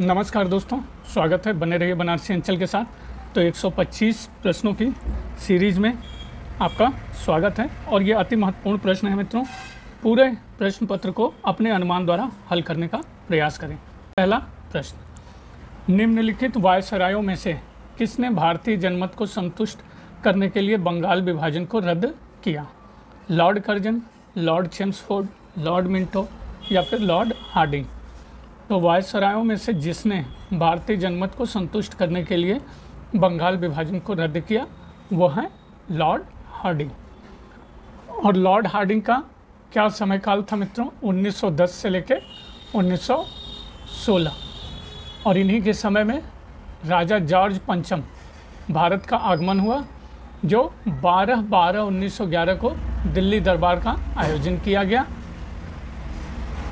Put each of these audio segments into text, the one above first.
नमस्कार दोस्तों, स्वागत है। बने रहिए बनारसी अंचल के साथ। तो 125 प्रश्नों की सीरीज़ में आपका स्वागत है और ये अति महत्वपूर्ण प्रश्न है मित्रों। पूरे प्रश्न पत्र को अपने अनुमान द्वारा हल करने का प्रयास करें। पहला प्रश्न, निम्नलिखित वायसरायों में से किसने भारतीय जनमत को संतुष्ट करने के लिए बंगाल विभाजन को रद्द किया? Lord Curzon, Lord Chelmsford, Lord Minto या फिर लॉर्ड हार्डिंग? तो वायसरायों में से जिसने भारतीय जनमत को संतुष्ट करने के लिए बंगाल विभाजन को रद्द किया वो है लॉर्ड हार्डिंग। और लॉर्ड हार्डिंग का क्या समयकाल था मित्रों? 1910 से लेकर 1916। और इन्हीं के समय में राजा जॉर्ज पंचम भारत का आगमन हुआ, जो 12/12/1911 को दिल्ली दरबार का आयोजन किया गया।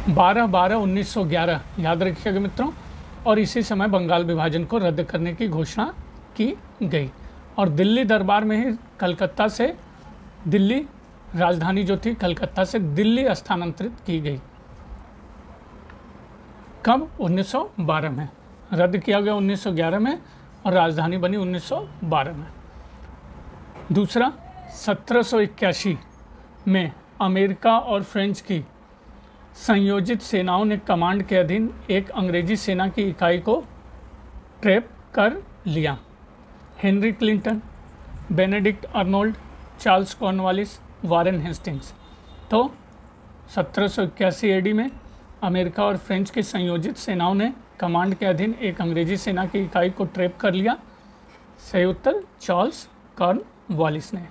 12/12/1911 याद रखिएगा मित्रों। और इसी समय बंगाल विभाजन को रद्द करने की घोषणा की गई और दिल्ली दरबार में ही कलकत्ता से दिल्ली, राजधानी जो थी कलकत्ता से दिल्ली स्थानांतरित की गई। कब? 1912 में। रद्द किया गया 1911 में और राजधानी बनी 1912 में। दूसरा, 1781 में अमेरिका और फ्रेंच की संयोजित सेनाओं ने कमांड के अधीन एक अंग्रेजी सेना की इकाई को ट्रैप कर लिया। Henry Clinton, Benedict Arnold, Charles Cornwallis, Warren Hastings. तो 1781 एडी में अमेरिका और फ्रेंच की संयोजित सेनाओं ने कमांड के अधीन एक अंग्रेजी सेना की इकाई को ट्रैप कर लिया। सही उत्तर चार्ल्स कॉर्नवालिस ने।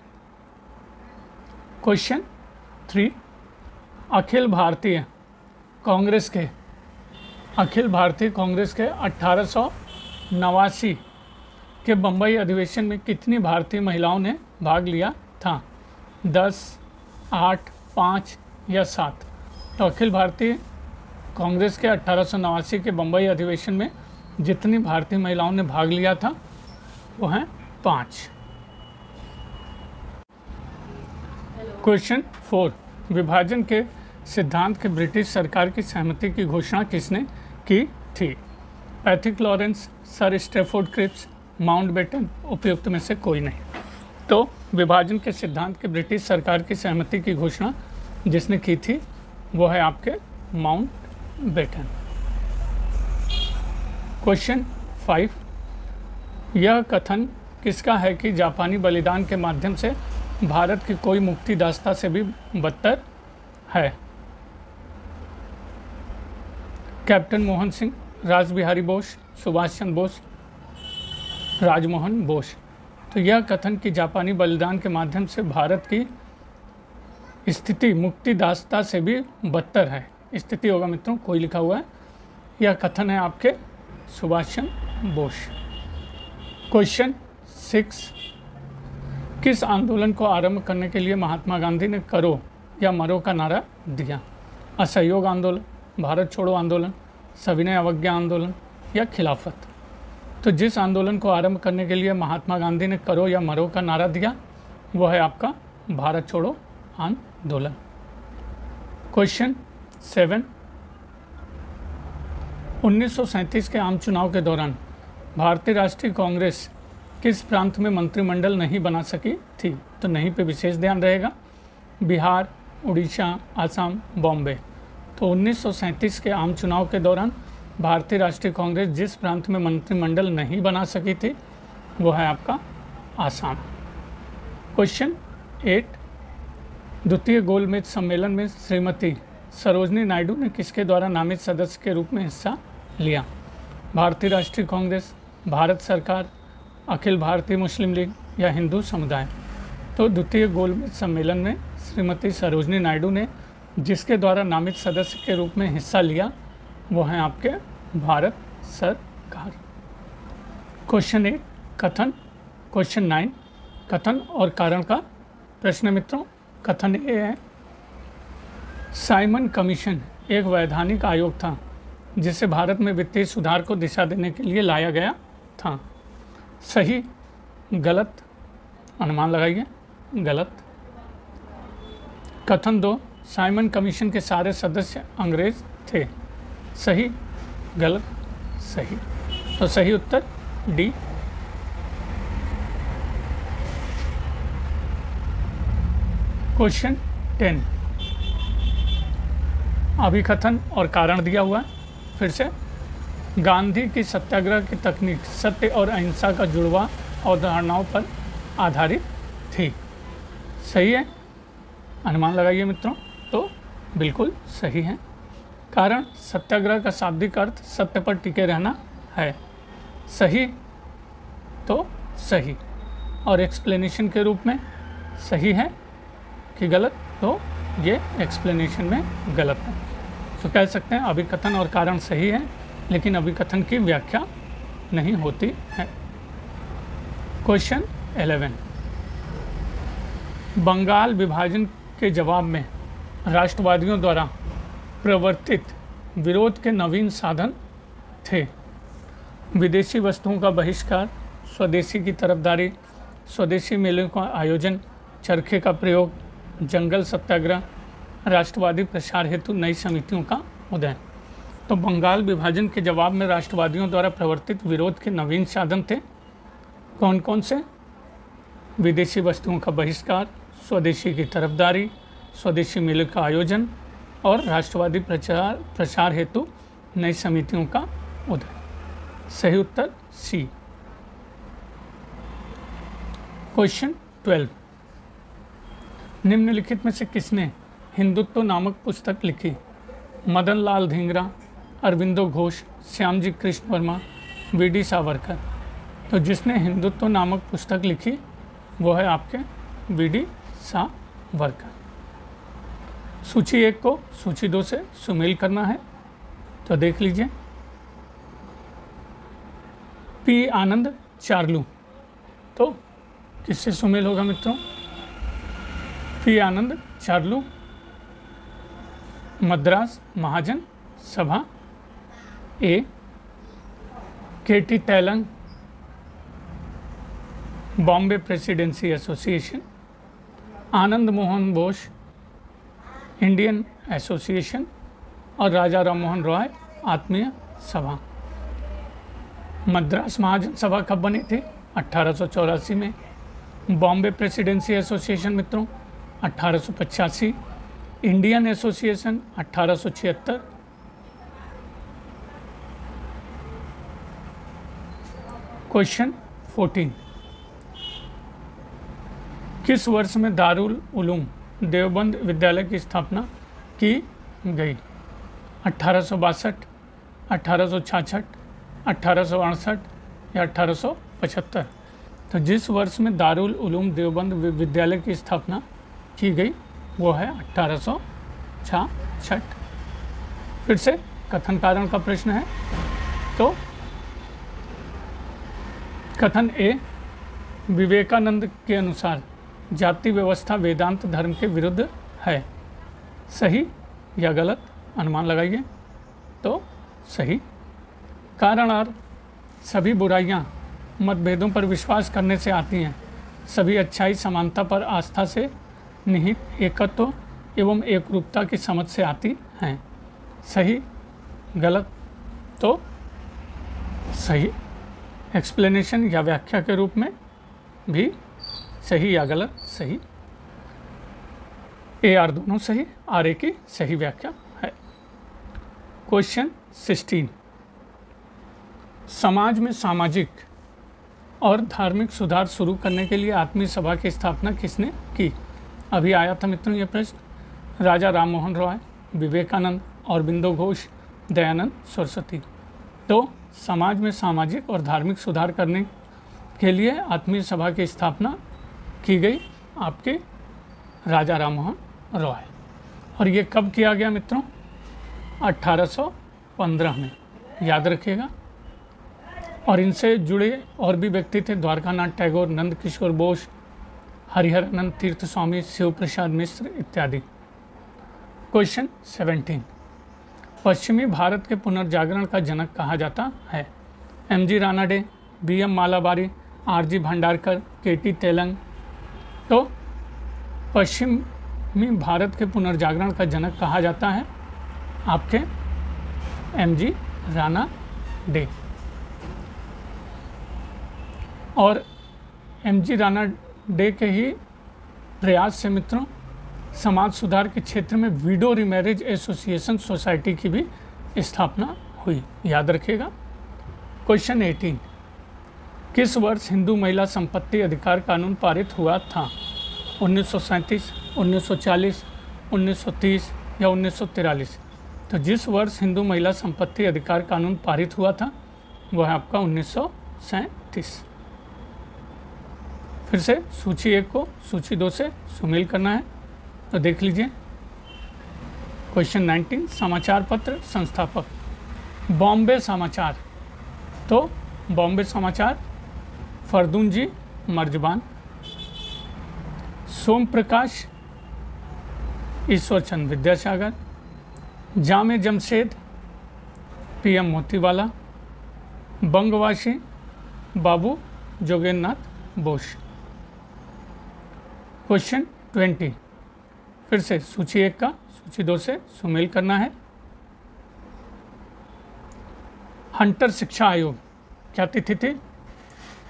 क्वेश्चन 3, अखिल भारतीय कांग्रेस के 1889 के बम्बई अधिवेशन में कितनी भारतीय महिलाओं ने भाग लिया था? 10, 8, 5 या 7? तो अखिल भारतीय कांग्रेस के 1889 के बम्बई अधिवेशन में जितनी भारतीय महिलाओं ने भाग लिया था वो हैं 5। क्वेश्चन 4, विभाजन के सिद्धांत के ब्रिटिश सरकार की सहमति की घोषणा किसने की थी? Pethick Lawrence, sir Stafford Cripps, Mountbatten? उपयुक्त में से कोई नहीं। तो विभाजन के सिद्धांत के ब्रिटिश सरकार की सहमति की घोषणा जिसने की थी वो है आपके माउंटबेटन। क्वेश्चन 5, यह कथन किसका है कि जापानी बलिदान के माध्यम से भारत की कोई मुक्ति दास्ता से भी बदतर है? कैप्टन मोहन सिंह, रासबिहारी बोस, सुभाष चंद्र बोस, राजमोहन बोस? तो यह कथन कि जापानी बलिदान के माध्यम से भारत की स्थिति मुक्ति दास्ता से भी बदतर है, स्थिति होगा मित्रों, कोई लिखा हुआ है, यह कथन है आपके सुभाष चंद्र बोस। क्वेश्चन 6, किस आंदोलन को आरंभ करने के लिए महात्मा गांधी ने करो या मरो का नारा दिया? असहयोग आंदोलन, भारत छोड़ो आंदोलन, सविनय अवज्ञा आंदोलन या खिलाफत? तो जिस आंदोलन को आरंभ करने के लिए महात्मा गांधी ने करो या मरो का नारा दिया वो है आपका भारत छोड़ो आंदोलन। क्वेश्चन 7, 1937 के आम चुनाव के दौरान भारतीय राष्ट्रीय कांग्रेस किस प्रांत में मंत्रिमंडल नहीं बना सकी थी? तो नहीं पे विशेष ध्यान रहेगा। बिहार, उड़ीसा, आसाम, बॉम्बे? तो 1937 के आम चुनाव के दौरान भारतीय राष्ट्रीय कांग्रेस जिस प्रांत में मंत्रिमंडल नहीं बना सकी थी वो है आपका आसाम। क्वेश्चन 8, द्वितीय गोलमेज सम्मेलन में श्रीमती सरोजनी नायडू ने किसके द्वारा नामित सदस्य के रूप में हिस्सा लिया? भारतीय राष्ट्रीय कांग्रेस, भारत सरकार, अखिल भारतीय मुस्लिम लीग या हिंदू समुदाय? तो द्वितीय गोलमेज सम्मेलन में श्रीमती सरोजनी नायडू ने जिसके द्वारा नामित सदस्य के रूप में हिस्सा लिया वो हैं आपके भारत सरकार। क्वेश्चन 8, कथन। क्वेश्चन 9, कथन और कारण का प्रश्न मित्रों। कथन ए है, साइमन कमीशन एक वैधानिक आयोग था जिसे भारत में वित्तीय सुधार को दिशा देने के लिए लाया गया था। सही, गलत? अनुमान लगाइए। गलत। कथन 2, साइमन कमीशन के सारे सदस्य अंग्रेज थे। सही, गलत? सही। तो सही उत्तर डी। क्वेश्चन 10, अभिकथन और कारण दिया हुआ है। फिर से, गांधी की सत्याग्रह की तकनीक सत्य और अहिंसा का जुड़वा अवधारणाओं पर आधारित थी। सही है, अनुमान लगाइए मित्रों। तो बिल्कुल सही है। कारण, सत्याग्रह का शाब्दिक अर्थ सत्य पर टिके रहना है। सही, तो सही। और एक्सप्लेनेशन के रूप में सही है कि गलत? तो ये एक्सप्लेनेशन में गलत है। तो कह सकते हैं अभिकथन और कारण सही है, लेकिन अभिकथन की व्याख्या नहीं होती है। क्वेश्चन 11, बंगाल विभाजन के जवाब में राष्ट्रवादियों द्वारा प्रवर्तित विरोध के नवीन साधन थे। विदेशी वस्तुओं का बहिष्कार, स्वदेशी की तरफदारी, स्वदेशी मेलों का आयोजन, चरखे का प्रयोग, जंगल सत्याग्रह, राष्ट्रवादी प्रसार हेतु नई समितियों का उदय। तो बंगाल विभाजन के जवाब में राष्ट्रवादियों द्वारा प्रवर्तित विरोध के नवीन साधन थे। कौन कौन से? विदेशी वस्तुओं का बहिष्कार, स्वदेशी की तरफदारी, स्वदेशी मेलों का आयोजन और राष्ट्रवादी प्रसार हेतु नई समितियों का उदय। सही उत्तर सी। क्वेश्चन 12, निम्नलिखित में से किसने हिंदुत्व नामक पुस्तक लिखी? मदन लाल धिंगरा, अरविंदो घोष, श्यामजी कृष्ण वर्मा, वी.डी. सावरकर। तो जिसने हिंदुत्व नामक पुस्तक लिखी वो है आपके वी.डी. सावरकर। सूची 1 को सूची 2 से सुमेल करना है, तो देख लीजिए। पी आनंद चार्लू, तो किससे सुमेल होगा मित्रों? पी आनंद चार्लू, मद्रास महाजन सभा ए, KT. Telang, Bombay presidency association, Anand Mohan Bose, Indian association और राजा राममोहन रॉय आत्मीय सभा। मद्रास महाजन सभा कब बनी थी? 1884 में। बॉम्बे प्रेसिडेंसी एसोसिएशन मित्रों 1885, इंडियन एसोसिएशन 1876। क्वेश्चन 14, किस वर्ष में दारुल उलूम देवबंद विद्यालय की स्थापना की गई? 1862, 1866, 1868 या 1875? तो जिस वर्ष में दारुल उलूम देवबंद विद्यालय की स्थापना की गई वो है 1866। फिर से कथन कारण का प्रश्न है। तो कथन ए, विवेकानंद के अनुसार जाति व्यवस्था वेदांत धर्म के विरुद्ध है। सही या गलत? अनुमान लगाइए। तो सही। कारण और सभी बुराइयां मतभेदों पर विश्वास करने से आती हैं। सभी अच्छाई समानता पर आस्था से निहित एकत्व एवं एकरूपता की समझ से आती हैं। सही गलत? तो सही। एक्सप्लेनेशन या व्याख्या के रूप में भी सही या गलत? सही। ए आर दोनों सही, आर ए की सही व्याख्या है। क्वेश्चन 16, समाज में सामाजिक और धार्मिक सुधार शुरू करने के लिए आत्मीय सभा की स्थापना किसने की? अभी आया था मित्रों ये प्रश्न। राजा राममोहन रॉय, विवेकानंद, अरविंदो घोष, दयानंद सरस्वती। तो समाज में सामाजिक और धार्मिक सुधार करने के लिए आत्मीय सभा की स्थापना की गई आपके राजा राममोहन रॉय। और ये कब किया गया मित्रों? 1815 में, याद रखिएगा। और इनसे जुड़े और भी व्यक्ति थे, द्वारकानाथ टैगोर, नंद किशोर बोस, हरिहरानंद तीर्थ स्वामी, शिव प्रसाद मिश्र इत्यादि। क्वेश्चन 17, पश्चिमी भारत के पुनर्जागरण का जनक कहा जाता है? MG. Ranade, BM. Malabari, RG. Bhandarkar, KT. Telang. तो पश्चिमी भारत के पुनर्जागरण का जनक कहा जाता है आपके एम.जी. राना डे। और एमजी राणा डे के ही प्रयास से मित्रों समाज सुधार के क्षेत्र में विडो रीमैरिज एसोसिएशन सोसाइटी की भी स्थापना हुई, याद रखिएगा। क्वेश्चन 18, किस वर्ष हिंदू महिला संपत्ति अधिकार कानून पारित हुआ था? 1937, 1940, 1930 या 1943? तो जिस वर्ष हिंदू महिला संपत्ति अधिकार कानून पारित हुआ था वह है आपका 1937। फिर से सूची 1 को सूची 2 से सुमेल करना है, तो देख लीजिए। क्वेश्चन 19, समाचार पत्र संस्थापक। बॉम्बे समाचार, तो बॉम्बे समाचार फरदून जी मर्जबान। सोम प्रकाश ईश्वर चंद विद्यासागर। जामे जमशेद PM मोतीवाला। बंगवासी बाबू जोगेंद्रनाथ बोस। क्वेश्चन 20, फिर से सूची 1 का सूची 2 से सुमेल करना है। हंटर शिक्षा आयोग क्या तिथि थी?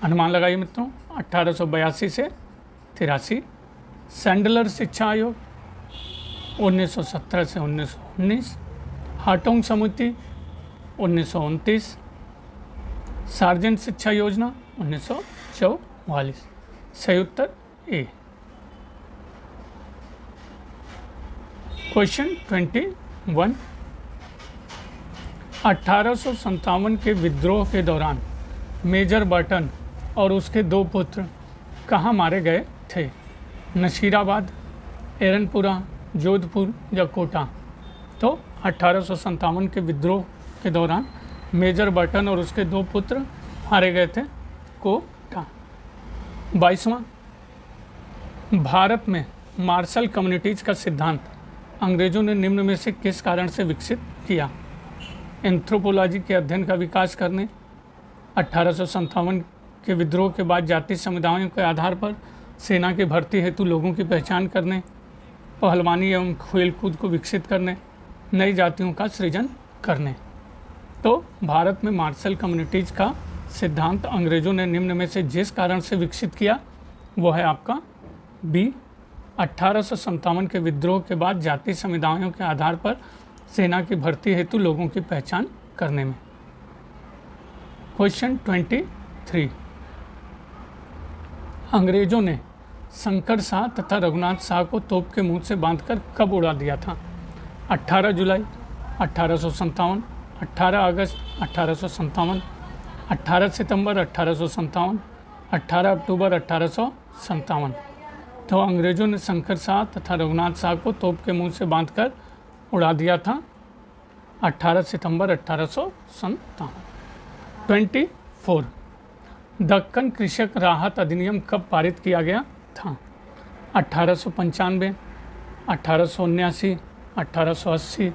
अनुमान लगाइए मित्रों, 1882 से 83। सैंडलर शिक्षा आयोग 1917 से 1919। हाटोंग समिति 1929। सार्जेंट शिक्षा योजना 1944। सही उत्तर ए। क्वेश्चन 21, 1857 के विद्रोह के दौरान मेजर बर्टन और उसके 2 पुत्र कहाँ मारे गए थे? नशीराबाद, एरनपुरा, जोधपुर या कोटा? तो 1857 के विद्रोह के दौरान मेजर बर्टन और उसके 2 पुत्र मारे गए थे कोटा। 22वां, भारत में मार्शल कम्युनिटीज का सिद्धांत अंग्रेजों ने निम्न में से किस कारण से विकसित किया? एंथ्रोपोलॉजी के अध्ययन का विकास करने, 1857 के विद्रोह के बाद जाति समुदायों के आधार पर सेना की भर्ती हेतु लोगों की पहचान करने, पहलवानी एवं खेलकूद को विकसित करने, नई जातियों का सृजन करने। तो भारत में मार्शल कम्युनिटीज का सिद्धांत अंग्रेजों ने निम्न में से जिस कारण से विकसित किया वो है आपका बी, 1857 के विद्रोह के बाद जाति समुदायों के आधार पर सेना की भर्ती हेतु लोगों की पहचान करने में। क्वेश्चन 23, अंग्रेजों ने शंकर शाह तथा रघुनाथ शाह को तोप के मुंह से बांधकर कब उड़ा दिया था? 18 जुलाई 1857, 18 अगस्त 1857, 18 सितंबर 1857, 18 अक्टूबर 1857। तो अंग्रेजों ने शंकर शाह तथा रघुनाथ शाह को तोप के मुंह से बांधकर उड़ा दिया था 18 सितंबर 1857। 24, दक्कन कृषक राहत अधिनियम कब पारित किया गया था? 1895, 1879, 1880,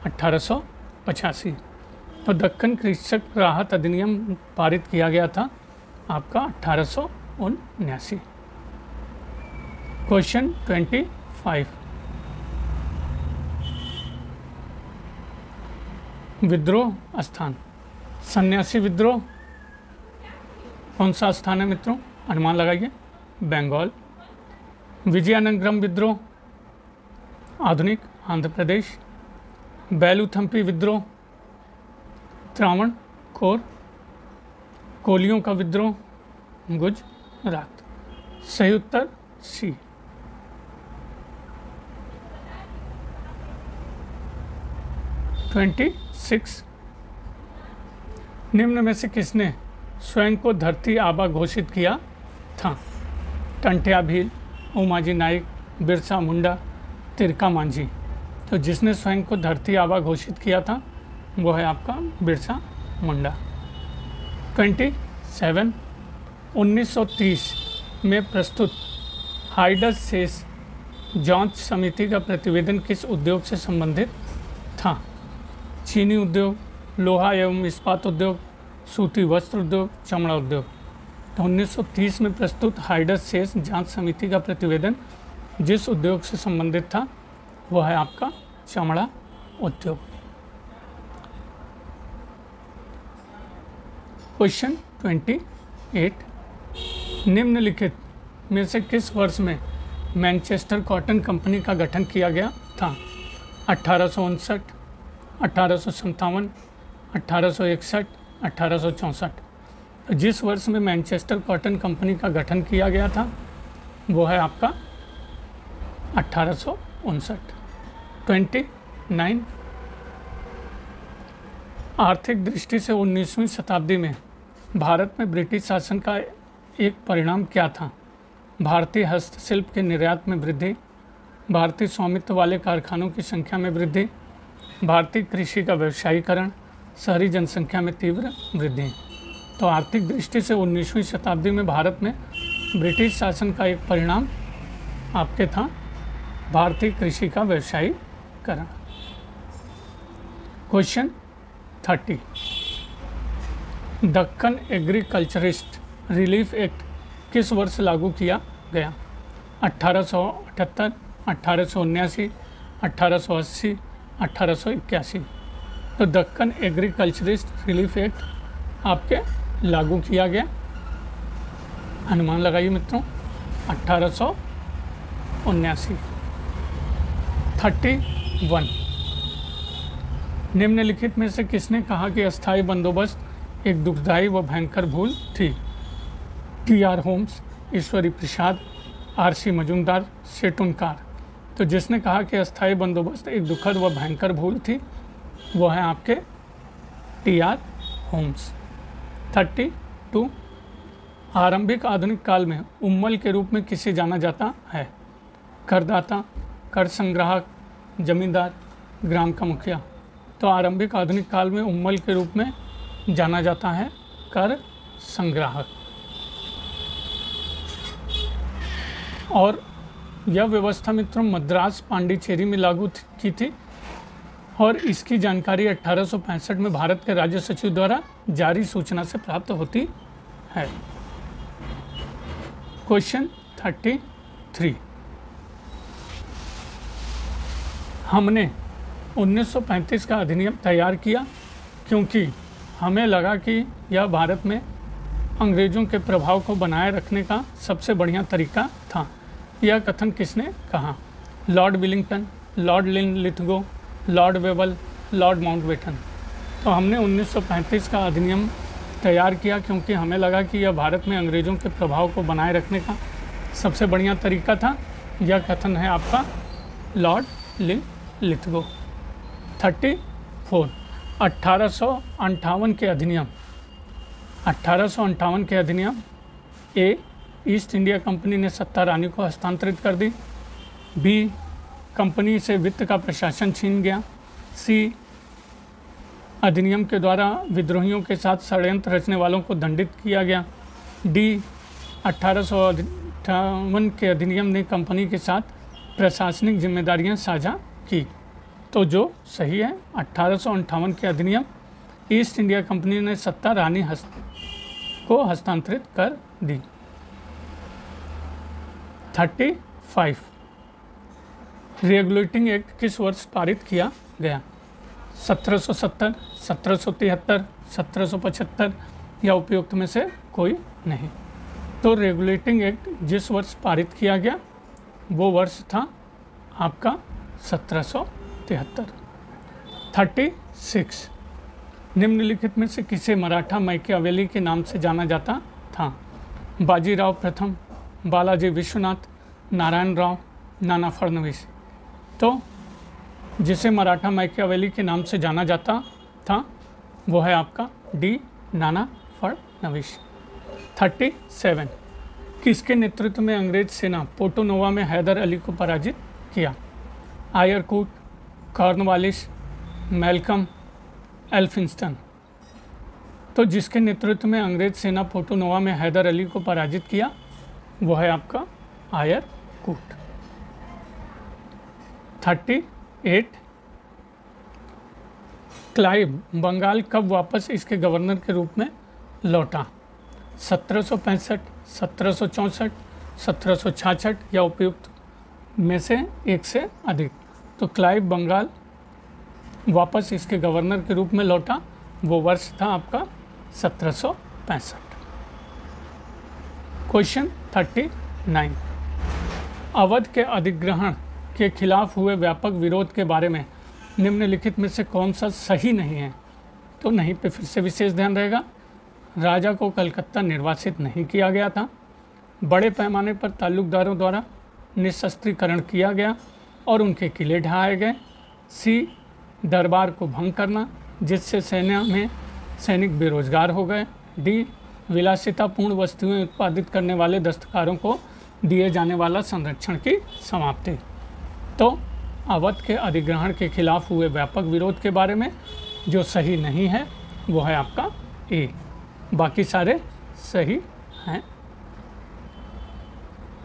1885। तो दक्कन कृषक राहत अधिनियम पारित किया गया था आपका 1879। क्वेश्चन 25, विद्रोह स्थान। सन्यासी विद्रोह कौन सा स्थान है मित्रों? अनुमान लगाइए। बंगाल। विजयनगरम विद्रोह आधुनिक आंध्र प्रदेश। बेलूथम्पी विद्रोह त्रावणकोर। कोलियों का विद्रोह गुजरात। सही उत्तर सी। ट्वेंटी 26, निम्न में से किसने स्वयं को धरती आबा घोषित किया था? टंट्या भील, उमाजी नाइक, बिरसा मुंडा, तिरका मांझी। तो जिसने स्वयं को धरती आबा घोषित किया था वो है आपका बिरसा मुंडा। 27, 1930 में प्रस्तुत हाइडर शेष जांच समिति का प्रतिवेदन किस उद्योग से संबंधित था? चीनी उद्योग, लोहा एवं इस्पात उद्योग, सूती वस्त्र उद्योग, चमड़ा उद्योग। तो 1930 में प्रस्तुत हाइडर शेष जांच समिति का प्रतिवेदन जिस उद्योग से संबंधित था वह है आपका चमड़ा उद्योग। क्वेश्चन 28, निम्नलिखित में से किस वर्ष में मैनचेस्टर कॉटन कंपनी का गठन किया गया था? 1859, 1857, 1861, 1864। जिस वर्ष में मैनचेस्टर कॉटन कंपनी का गठन किया गया था वो है आपका 1859। 29, आर्थिक दृष्टि से 19वीं शताब्दी में भारत में ब्रिटिश शासन का एक परिणाम क्या था? भारतीय हस्तशिल्प के निर्यात में वृद्धि, भारतीय स्वामित्व वाले कारखानों की संख्या में वृद्धि, भारतीय कृषि का व्यवसायीकरण, शहरी जनसंख्या में तीव्र वृद्धि। तो आर्थिक दृष्टि से 19वीं शताब्दी में भारत में ब्रिटिश शासन का एक परिणाम आपके था भारतीय कृषि का व्यवसायीकरण। Question 30, Deccan agriculturist relief act किस वर्ष लागू किया गया? 1878, 1879, 1880, 1881। तो दक्कन एग्रीकल्चरिस्ट रिलीफ एक्ट आपके लागू किया गया, अनुमान लगाइए मित्रों, 1879। 31, निम्नलिखित में से किसने कहा कि अस्थायी बंदोबस्त एक दुखदायी व भयंकर भूल थी? TR. Holmes, Ishwari Prasad, RC. Majumdar, शेटुनकार। तो जिसने कहा कि अस्थायी बंदोबस्त एक दुखद व भयंकर भूल थी वो है आपके टी.आर. होम्स। 32, आरंभिक आधुनिक काल में उम्मल के रूप में किसे जाना जाता है? करदाता, कर संग्राहक, जमींदार, ग्राम का मुखिया। तो आरंभिक आधुनिक काल में उम्मल के रूप में जाना जाता है कर संग्राहक। और यह व्यवस्था मित्रों मद्रास पांडिचेरी में लागू की थी और इसकी जानकारी 1865 में भारत के राज्य सचिव द्वारा जारी सूचना से प्राप्त होती है। क्वेश्चन 33, हमने 1935 का अधिनियम तैयार किया क्योंकि हमें लगा कि यह भारत में अंग्रेज़ों के प्रभाव को बनाए रखने का सबसे बढ़िया तरीका था। यह कथन किसने कहा? Lord Willingdon, lord Linlithgow, lord Wavell, lord Mountbatten. तो हमने 1935 का अधिनियम तैयार किया क्योंकि हमें लगा कि यह भारत में अंग्रेज़ों के प्रभाव को बनाए रखने का सबसे बढ़िया तरीका था। यह कथन है आपका लॉर्ड लिनलिथगो। 34, 1858 के अधिनियम। 1858 के अधिनियम ए, ईस्ट इंडिया कंपनी ने सत्ता रानी को हस्तांतरित कर दी। बी, कंपनी से वित्त का प्रशासन छीन गया। सी, अधिनियम के द्वारा विद्रोहियों के साथ षड्यंत्र रचने वालों को दंडित किया गया। डी, 1858 के अधिनियम ने कंपनी के साथ प्रशासनिक जिम्मेदारियां साझा की। तो जो सही है 1858 के अधिनियम, ईस्ट इंडिया कंपनी ने सत्ता रानी को हस्तांतरित कर दी। 35, रेगुलेटिंग एक्ट किस वर्ष पारित किया गया? 1770, 1773, 1775 या उपयुक्त में से कोई नहीं। तो रेगुलेटिंग एक्ट जिस वर्ष पारित किया गया वो वर्ष था आपका 1773। 36, निम्नलिखित में से किसे मराठा मैकियावेली के नाम से जाना जाता था? बाजीराव प्रथम, बालाजी विश्वनाथ, नारायण राव, नाना फडणवीस। तो जिसे मराठा मैकियावेली के नाम से जाना जाता था वो है आपका डी, नाना फडणवीस। 37, किसके नेतृत्व में अंग्रेज सेना पोर्टोनोवा में हैदर अली को पराजित किया? Eyre Coote, Cornwallis, Malcolm, Elphinstone. तो जिसके नेतृत्व में अंग्रेज सेना पोर्टोनोवा में हैदर अली को पराजित किया वो है आपका आयरकूट। 38, क्लाइव बंगाल कब वापस इसके गवर्नर के रूप में लौटा? 1765, 1764, 1766 या उपयुक्त में से एक से अधिक। तो क्लाइव बंगाल वापस इसके गवर्नर के रूप में लौटा वो वर्ष था आपका 1765। 1965। क्वेश्चन 39, अवध के अधिग्रहण के खिलाफ हुए व्यापक विरोध के बारे में निम्नलिखित में से कौन सा सही नहीं है? तो नहीं पे फिर से विशेष ध्यान रहेगा। राजा को कलकत्ता निर्वासित नहीं किया गया था, बड़े पैमाने पर ताल्लुकदारों द्वारा निशस्त्रीकरण किया गया और उनके किले ढहाए गए। सी, दरबार को भंग करना जिससे सेना में सैनिक बेरोजगार हो गए। डी, विलासितापूर्ण वस्तुएं उत्पादित करने वाले दस्तकारों को दिए जाने वाला संरक्षण की समाप्ति। तो अवध के अधिग्रहण के खिलाफ हुए व्यापक विरोध के बारे में जो सही नहीं है वो है आपका ए, बाकी सारे सही हैं।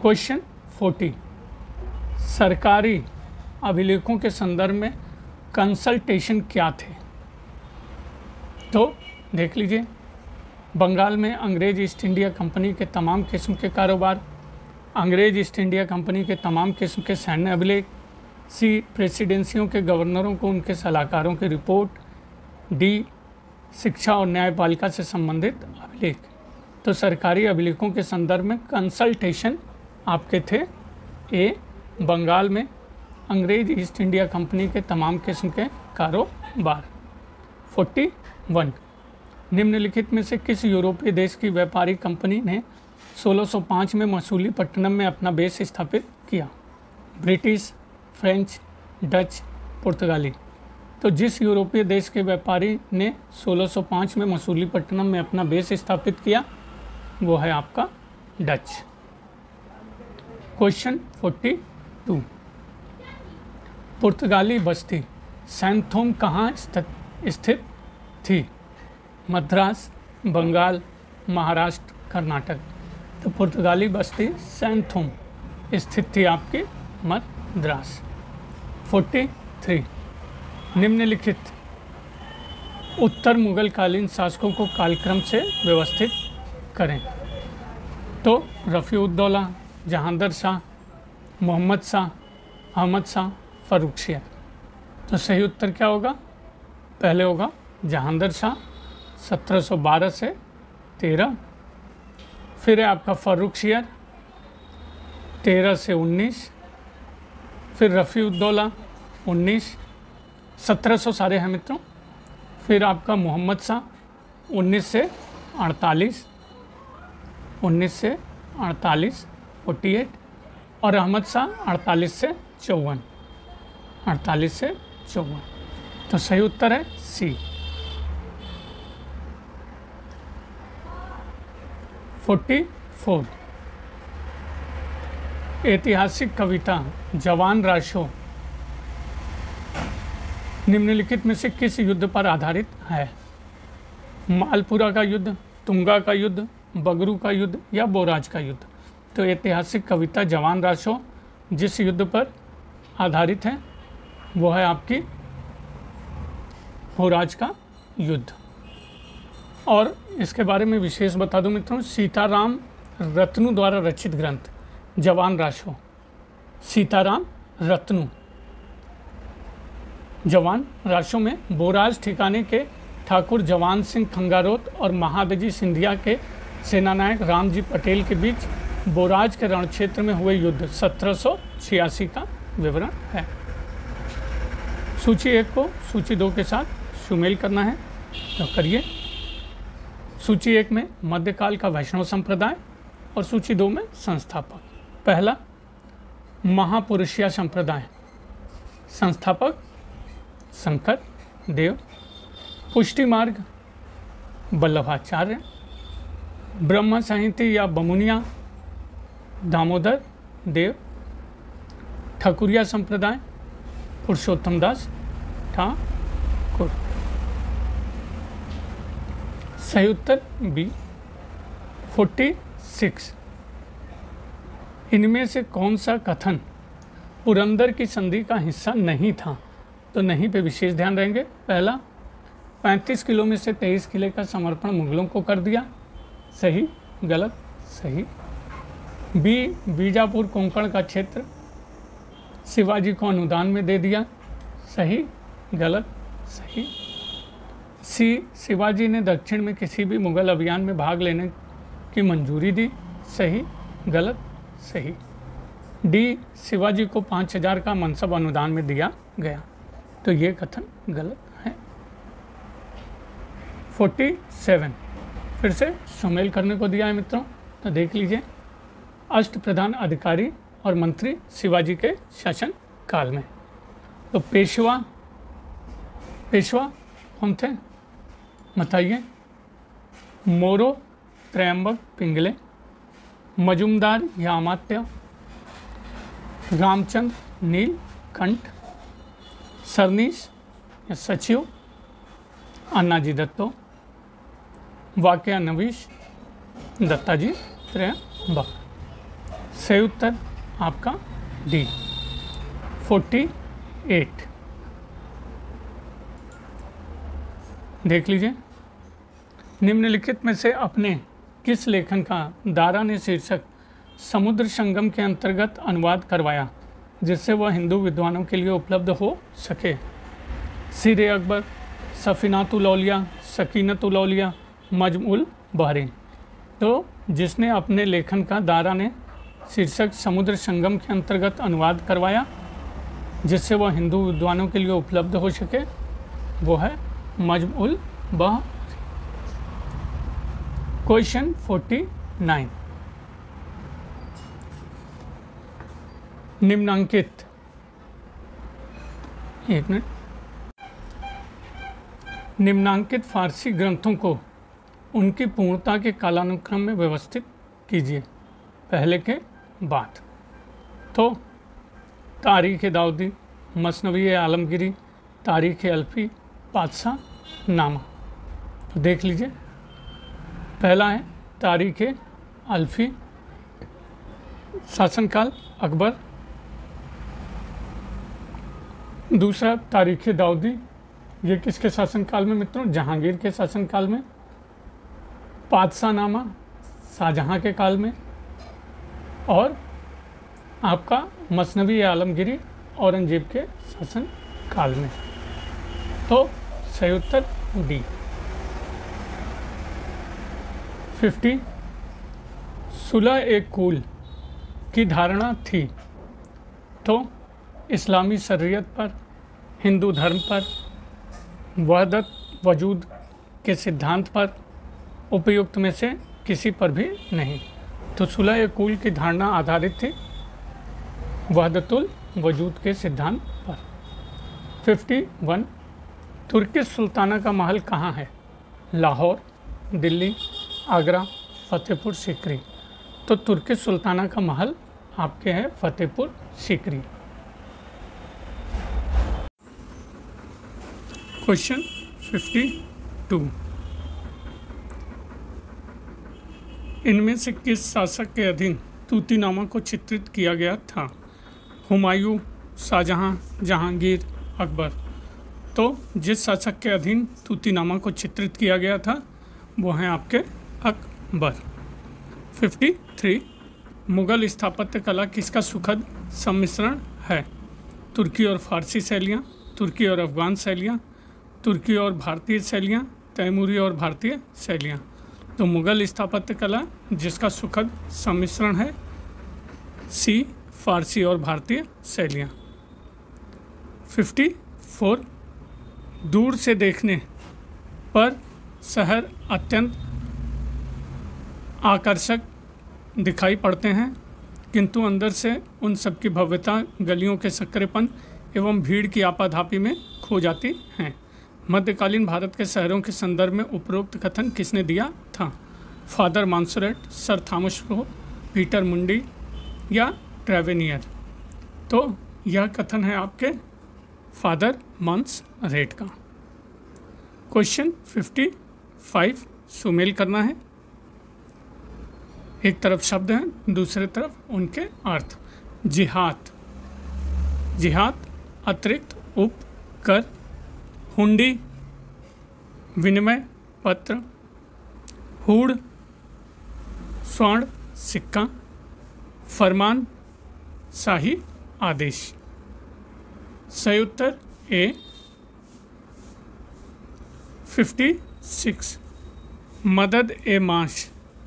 क्वेश्चन 40, सरकारी अभिलेखों के संदर्भ में कंसल्टेशन क्या थे? तो देख लीजिए, बंगाल में अंग्रेज ईस्ट इंडिया कंपनी के तमाम किस्म के कारोबार, अंग्रेज ईस्ट इंडिया कंपनी के तमाम किस्म के सैन्य अभिलेख। सी, प्रेसिडेंसियों के गवर्नरों को उनके सलाहकारों की रिपोर्ट। डी, शिक्षा और न्यायपालिका से संबंधित अभिलेख। तो सरकारी अभिलेखों के संदर्भ में कंसल्टेशन आपके थे ए, बंगाल में अंग्रेज ईस्ट इंडिया कंपनी के तमाम किस्म के कारोबार। 41, निम्नलिखित में से किस यूरोपीय देश की व्यापारी कंपनी ने 1605 में मसूलीपट्टनम में अपना बेस स्थापित किया? ब्रिटिश, फ्रेंच, डच, पुर्तगाली। तो जिस यूरोपीय देश के व्यापारी ने 1605 में मसूलीपट्टनम में अपना बेस स्थापित किया वो है आपका डच। क्वेश्चन 42, पुर्तगाली बस्ती सैंथोम कहाँ स्थित थी? मद्रास, बंगाल, महाराष्ट्र, कर्नाटक। तो पुर्तगाली बस्ती सैंथोम स्थित थी आपकी मद्रास। 43, निम्नलिखित उत्तर मुगल कालीन शासकों को कालक्रम से व्यवस्थित करें। तो रफ़ी-उद-दौला, जहांगीर शाह, मोहम्मद शाह, अहमद शाह, फर्रुखशियर। तो सही उत्तर क्या होगा? पहले होगा जहांगीर शाह 1712 से 13, फिर है आपका फर्रुखशियर 13 से 19, फिर रफ़ी-उद-दौला 19, 1700 सारे हैं मित्रों, फिर आपका मोहम्मद शाह 19 से 48, 48 और अहमद शाह 48 से 54। तो सही उत्तर है सी। 44, ऐतिहासिक कविता जवान राशो निम्नलिखित में से किस युद्ध पर आधारित है? मालपुरा का युद्ध, तुंगा का युद्ध, बगरू का युद्ध या बोराज का युद्ध? तो ऐतिहासिक कविता जवान राशो जिस युद्ध पर आधारित है वो है आपकी बोराज का युद्ध। और इसके बारे में विशेष बता दूं मित्रों, सीताराम रत्नू द्वारा रचित ग्रंथ जवान राशो, सीताराम रत्नू जवान राशो में बोराज ठिकाने के ठाकुर जवान सिंह खंगारोत और महादजी सिंधिया के सेनानायक रामजी पटेल के बीच बोराज के रण क्षेत्र में हुए युद्ध 1786 का विवरण है। सूची 1 को सूची 2 के साथ सुमेल करना है तो करिए। सूची 1 में मध्यकाल का वैष्णव संप्रदाय और सूची 2 में संस्थापक। पहला महापुरुषिया संप्रदाय, संस्थापक शंकर देव। पुष्टि मार्ग वल्लभाचार्य। ब्रह्म साहित्य या बमुनिया दामोदर देव। ठकुरिया संप्रदाय पुरुषोत्तम दास ठाकुर। सही उत्तर बी। 46, इनमें से कौन सा कथन पुरंदर की संधि का हिस्सा नहीं था? तो नहीं पे विशेष ध्यान रहेंगे। पहला, 35 किलो में से 23 किले का समर्पण मुगलों को कर दिया। सही, गलत, सही। बी, बीजापुर कोंकण का क्षेत्र शिवाजी को अनुदान में दे दिया। सही, गलत, सही। सी, शिवाजी ने दक्षिण में किसी भी मुगल अभियान में भाग लेने की मंजूरी दी। सही, गलत, सही। डी, शिवाजी को 5,000 का मनसब अनुदान में दिया गया। तो ये कथन गलत है। 47 फिर से सुमेल करने को दिया है मित्रों, तो देख लीजिए। अष्टप्रधान अधिकारी और मंत्री शिवाजी के शासन काल में। तो पेशवा कौन थे बताइए? मोरो त्रयंबक पिंगले, मजुमदार या अमात्य, रामचंद्र नीलकंठ, सरनीस या सचिव, अन्नाजी दत्तो, वाकया नवीश, दत्ताजी त्रयंबक। सही उत्तर आपका डी 48। देख लीजिए, निम्नलिखित में से अपने किस लेखन का दारा ने शीर्षक समुद्र संगम के अंतर्गत अनुवाद करवाया जिससे वह हिंदू विद्वानों के लिए उपलब्ध हो सके? सीर अकबर, सफीनातुल औलिया, सकीनतुल औलिया, मजमुल बहरीन। तो जिसने अपने लेखन का दारा ने शीर्षक समुद्र संगम के अंतर्गत अनुवाद करवाया जिससे वह हिंदू विद्वानों के लिए उपलब्ध हो सके, वो है मजमुल बहरीन। क्वेश्चन 49, निम्नांकित, एक मिनट, निम्नांकित फारसी ग्रंथों को उनकी पूर्णता के कालानुक्रम में व्यवस्थित कीजिए, पहले के बाद। तो तारीख़ दाऊदी, मसनवी आलमगीरी, तारीख़ अल्फ़ी, पातशाह नामा। तो देख लीजिए, पहला है तारीख़ अल्फ़ी, शासनकाल अकबर। दूसरा तारीख़ दाऊदी, ये किसके शासनकाल में मित्रों? जहांगीर के शासनकाल में। पातशाह नामा शाहजहाँ के काल में। और आपका मसनवी आलमगीरी औरंगजेब के शासन काल में। तो सही उत्तर डी 50। सुलह एक कुल की धारणा थी। तो इस्लामी शरीयत पर, हिंदू धर्म पर, वहदत वजूद के सिद्धांत पर, उपयुक्त में से किसी पर भी नहीं। तो सुलह कुल की धारणा आधारित थी वहदतुल वजूद के सिद्धांत पर। 51, तुर्की सुल्ताना का महल कहाँ है? लाहौर, दिल्ली, आगरा, फतेहपुर सीकरी। तो तुर्की सुल्ताना का महल आपके है फतेहपुर सीकरी। क्वेश्चन 52, इनमें से किस शासक के अधीन तूतीनामा को चित्रित किया गया था? हुमायूं, शाहजहां, जहांगीर, अकबर। तो जिस शासक के अधीन तूतीनामा को चित्रित किया गया था वो हैं आपके अकबर। 53, मुगल स्थापत्य कला किसका सुखद सम्मिश्रण है? तुर्की और फारसी शैलियाँ, तुर्की और अफगान शैलियाँ, तुर्की और भारतीय शैलियाँ, तैमूरी और भारतीय शैलियाँ। तो मुगल स्थापत्य कला जिसका सुखद सम्मिश्रण है, सी, फारसी और भारतीय शैलियाँ। 54, दूर से देखने पर शहर अत्यंत आकर्षक दिखाई पड़ते हैं किंतु अंदर से उन सब की भव्यता गलियों के सक्करेपन एवं भीड़ की आपाधापी में खो जाती हैं। मध्यकालीन भारत के शहरों के संदर्भ में उपरोक्त कथन किसने दिया था? Father Monserrate, sir Thomas Roe, Peter Mundy या ट्रेवेनियर। तो यह कथन है आपके फादर मांसरेट का। क्वेश्चन 55, सुमेल करना है। एक तरफ शब्द हैं, दूसरे तरफ उनके अर्थ। जिहाद, जिहाद अतिरिक्त, उपकर, हुंडी विनिमय पत्र, हुड़ स्वर्ण सिक्का, फरमान शाही आदेश। सही उत्तर ए 56 मदद ए माश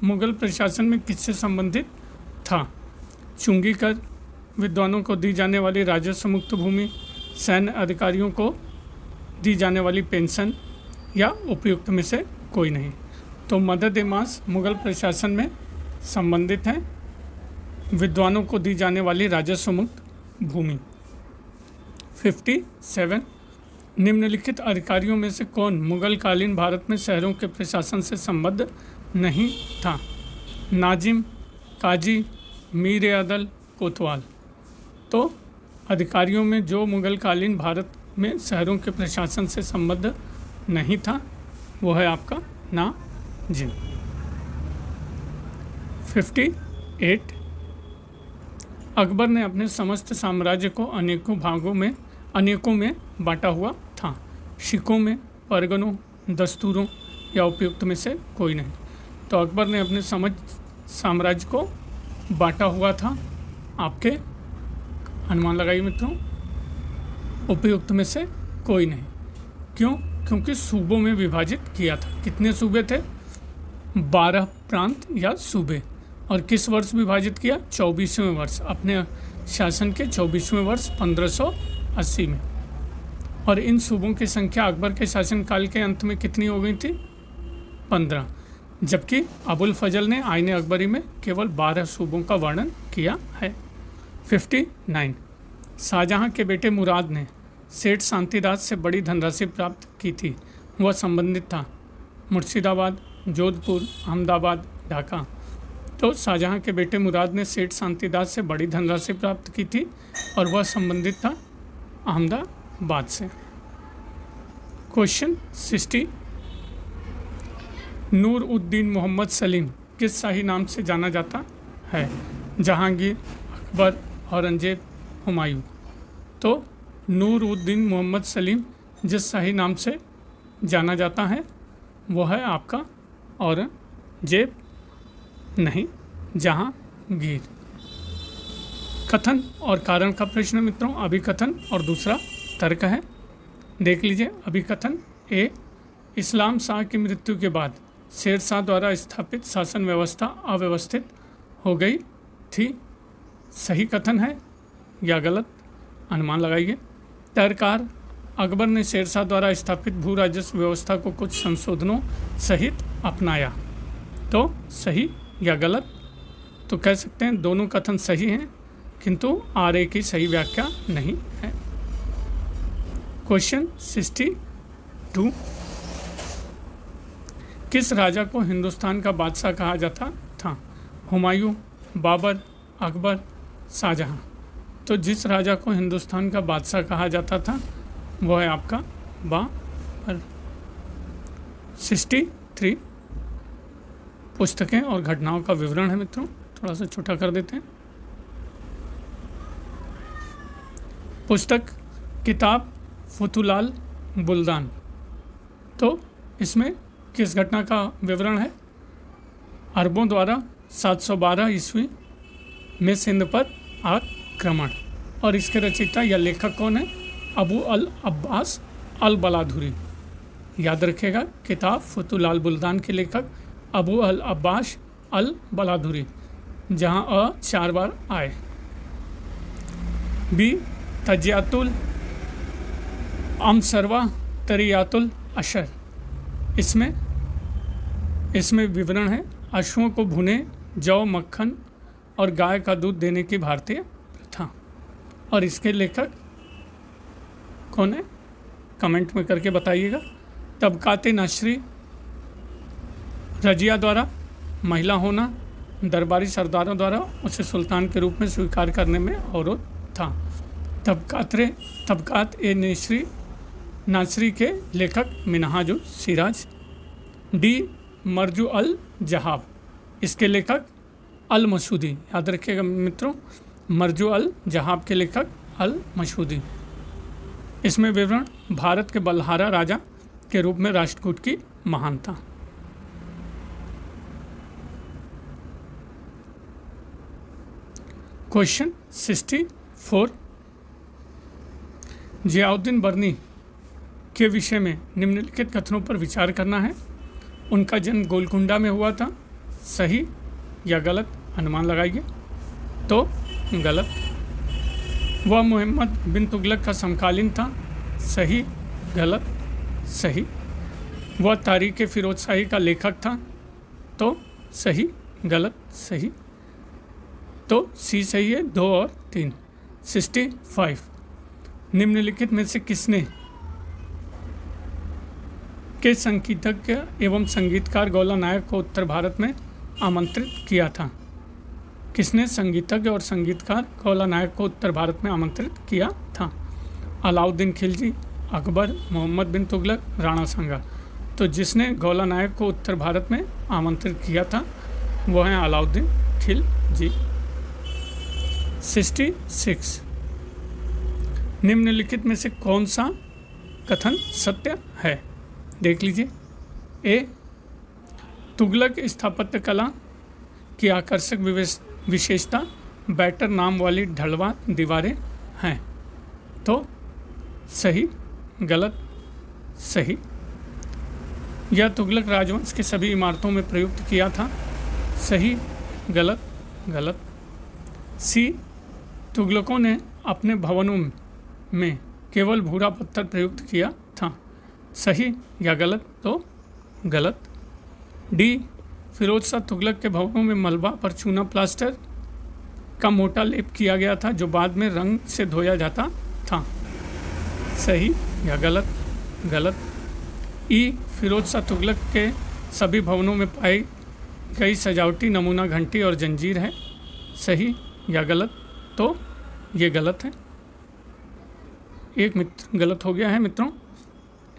मुगल प्रशासन में किससे संबंधित था? चुंगी कर, विद्वानों को दी जाने वाली राजस्व मुक्त भूमि, सैन्य अधिकारियों को दी जाने वाली पेंशन या उपयुक्त में से कोई नहीं। तो मदद ए माश मुगल प्रशासन में संबंधित है, विद्वानों को दी जाने वाली राजस्व मुक्त भूमि। 57 निम्नलिखित अधिकारियों में से कौन मुगल कालीन भारत में शहरों के प्रशासन से संबद्ध नहीं था? नाजिम, काजी, मीर अदल, कोतवाल। तो अधिकारियों में जो मुगल कालीन भारत में शहरों के प्रशासन से संबद्ध नहीं था वो है आपका नाजिम। 58 अकबर ने अपने समस्त साम्राज्य को अनेकों में बांटा हुआ था। शिकों में, परगनों, दस्तूरों या उपयुक्त में से कोई नहीं। तो अकबर ने अपने साम्राज्य को बांटा हुआ था, आपके अनुमान लगाइए मित्रों, उपयुक्त में से कोई नहीं। क्यों? क्योंकि सूबों में विभाजित किया था। कितने सूबे थे? 12 प्रांत या सूबे। और किस वर्ष विभाजित किया? 24वें वर्ष, अपने शासन के 24वें वर्ष 1580 में। और इन सूबों की संख्या अकबर के शासनकाल के अंत में कितनी हो गई थी? 15। जबकि अबुल फजल ने आईने अकबरी में केवल 12 सूबों का वर्णन किया है। 59 शाहजहां के बेटे मुराद ने सेठ शांतिदास से बड़ी धनराशि प्राप्त की थी। वह संबंधित था मुर्शिदाबाद, जोधपुर, अहमदाबाद, ढाका। तो शाहजहां के बेटे मुराद ने सेठ शांतिदास से बड़ी धनराशि प्राप्त की थी और वह संबंधित था अहमदाबाद से। क्वेश्चन 60 नूर उद्दीन मोहम्मद सलीम किस शाही नाम से जाना जाता है? जहांगीर, अकबर, औरंगजेब, हुमायूं। तो नूर उद्दीन मोहम्मद सलीम जिस शाही नाम से जाना जाता है वो है आपका औरंगजेब नहीं, जहांगीर। कथन और कारण का प्रश्न मित्रों, अभिकथन और दूसरा तर्क है। देख लीजिए अभिकथन। ए इस्लाम शाह की मृत्यु के बाद शेर शाह द्वारा स्थापित शासन व्यवस्था अव्यवस्थित हो गई थी। सही कथन है या गलत? अनुमान लगाइए। तर्ककार अकबर ने शेर शाह द्वारा स्थापित भू राजस्व व्यवस्था को कुछ संशोधनों सहित अपनाया। तो सही या गलत? तो कह सकते हैं दोनों कथन सही हैं, किंतु आर्य की सही व्याख्या नहीं है। क्वेश्चन 62 किस राजा को हिंदुस्तान का बादशाह कहा जाता था? हुमायूं, बाबर, अकबर, शाहजहां। तो जिस राजा को हिंदुस्तान का बादशाह कहा जाता था वो है आपका बाबर। 63 पुस्तकें और घटनाओं का विवरण है मित्रों, थोड़ा सा छोटा कर देते हैं। पुस्तक किताब फुतुलाल बुल्दान। तो इसमें किस घटना का विवरण है? अरबों द्वारा 712 ईस्वी में सिंध पर आक्रमण। और इसके रचयिता या लेखक कौन है? अबू अल अब्बास अल बलाधुरी। याद रखिएगा, किताब फुतुलाल बुल्दान के लेखक अबू अल अब्बास अल बलाधुरी, जहाँ अ 4 बार आए। बी तजियातुल अमसरवा तरियातुल अशर। इसमें विवरण है अश्वों को भुने जौ, मक्खन और गाय का दूध देने की भारतीय प्रथा। और इसके लेखक कौन है? कमेंट में करके बताइएगा। तबकाते नशरी, रजिया द्वारा महिला होना, दरबारी सरदारों द्वारा उसे सुल्तान के रूप में स्वीकार करने में अवरोध था। तबकात ए नासरी के लेखक मिनहाजुल सिराज। डी मरजू अल जहाब, इसके लेखक अल मसूदी। याद रखिएगा मित्रों, मरजू अल जहाब के लेखक अल मसूदी। इसमें विवरण भारत के बलहारा राजा के रूप में राष्ट्रकूट की महानता। क्वेश्चन 64 जियाउद्दीन बर्नी के विषय में निम्नलिखित कथनों पर विचार करना है। उनका जन्म गोलकुंडा में हुआ था, सही या गलत, अनुमान लगाइए। तो गलत। वह मोहम्मद बिन तुगलक का समकालीन था, सही गलत सही। वह तारीख़ फिरोज शाही का लेखक था, तो सही गलत सही। तो सी सही है, 2 और 3। 65 निम्नलिखित में से किसने के संगीतज्ञ एवं संगीतकार गौला नायक को उत्तर भारत में आमंत्रित किया था? किसने संगीतज्ञ और संगीतकार गौला नायक को उत्तर भारत में आमंत्रित किया था? अलाउद्दीन खिलजी, अकबर, मोहम्मद बिन तुगलक, राणा सांगा। तो जिसने गौला नायक को उत्तर भारत में आमंत्रित किया था वो है अलाउद्दीन खिलजी। 66 निम्नलिखित में से कौन सा कथन सत्य है? देख लीजिए। ए, तुगलक स्थापत्य कला की आकर्षक विशेषता बैटर नाम वाली ढलवा दीवारें हैं, तो सही गलत सही। यह तुगलक राजवंश के सभी इमारतों में प्रयुक्त किया था, सही गलत गलत। सी, तुगलकों ने अपने भवनों में केवल भूरा पत्थर प्रयुक्त किया था, सही या गलत, तो गलत। डी, फिरोज शाह तुगलक के भवनों में मलबा पर चूना प्लास्टर का मोटा लेप किया गया था जो बाद में रंग से धोया जाता था, सही या गलत गलत। ई, फिरोज शाह तुगलक के सभी भवनों में पाई गई सजावटी नमूना घंटी और जंजीर है, सही या गलत, तो ये गलत है। एक मित्र गलत हो गया है मित्रों,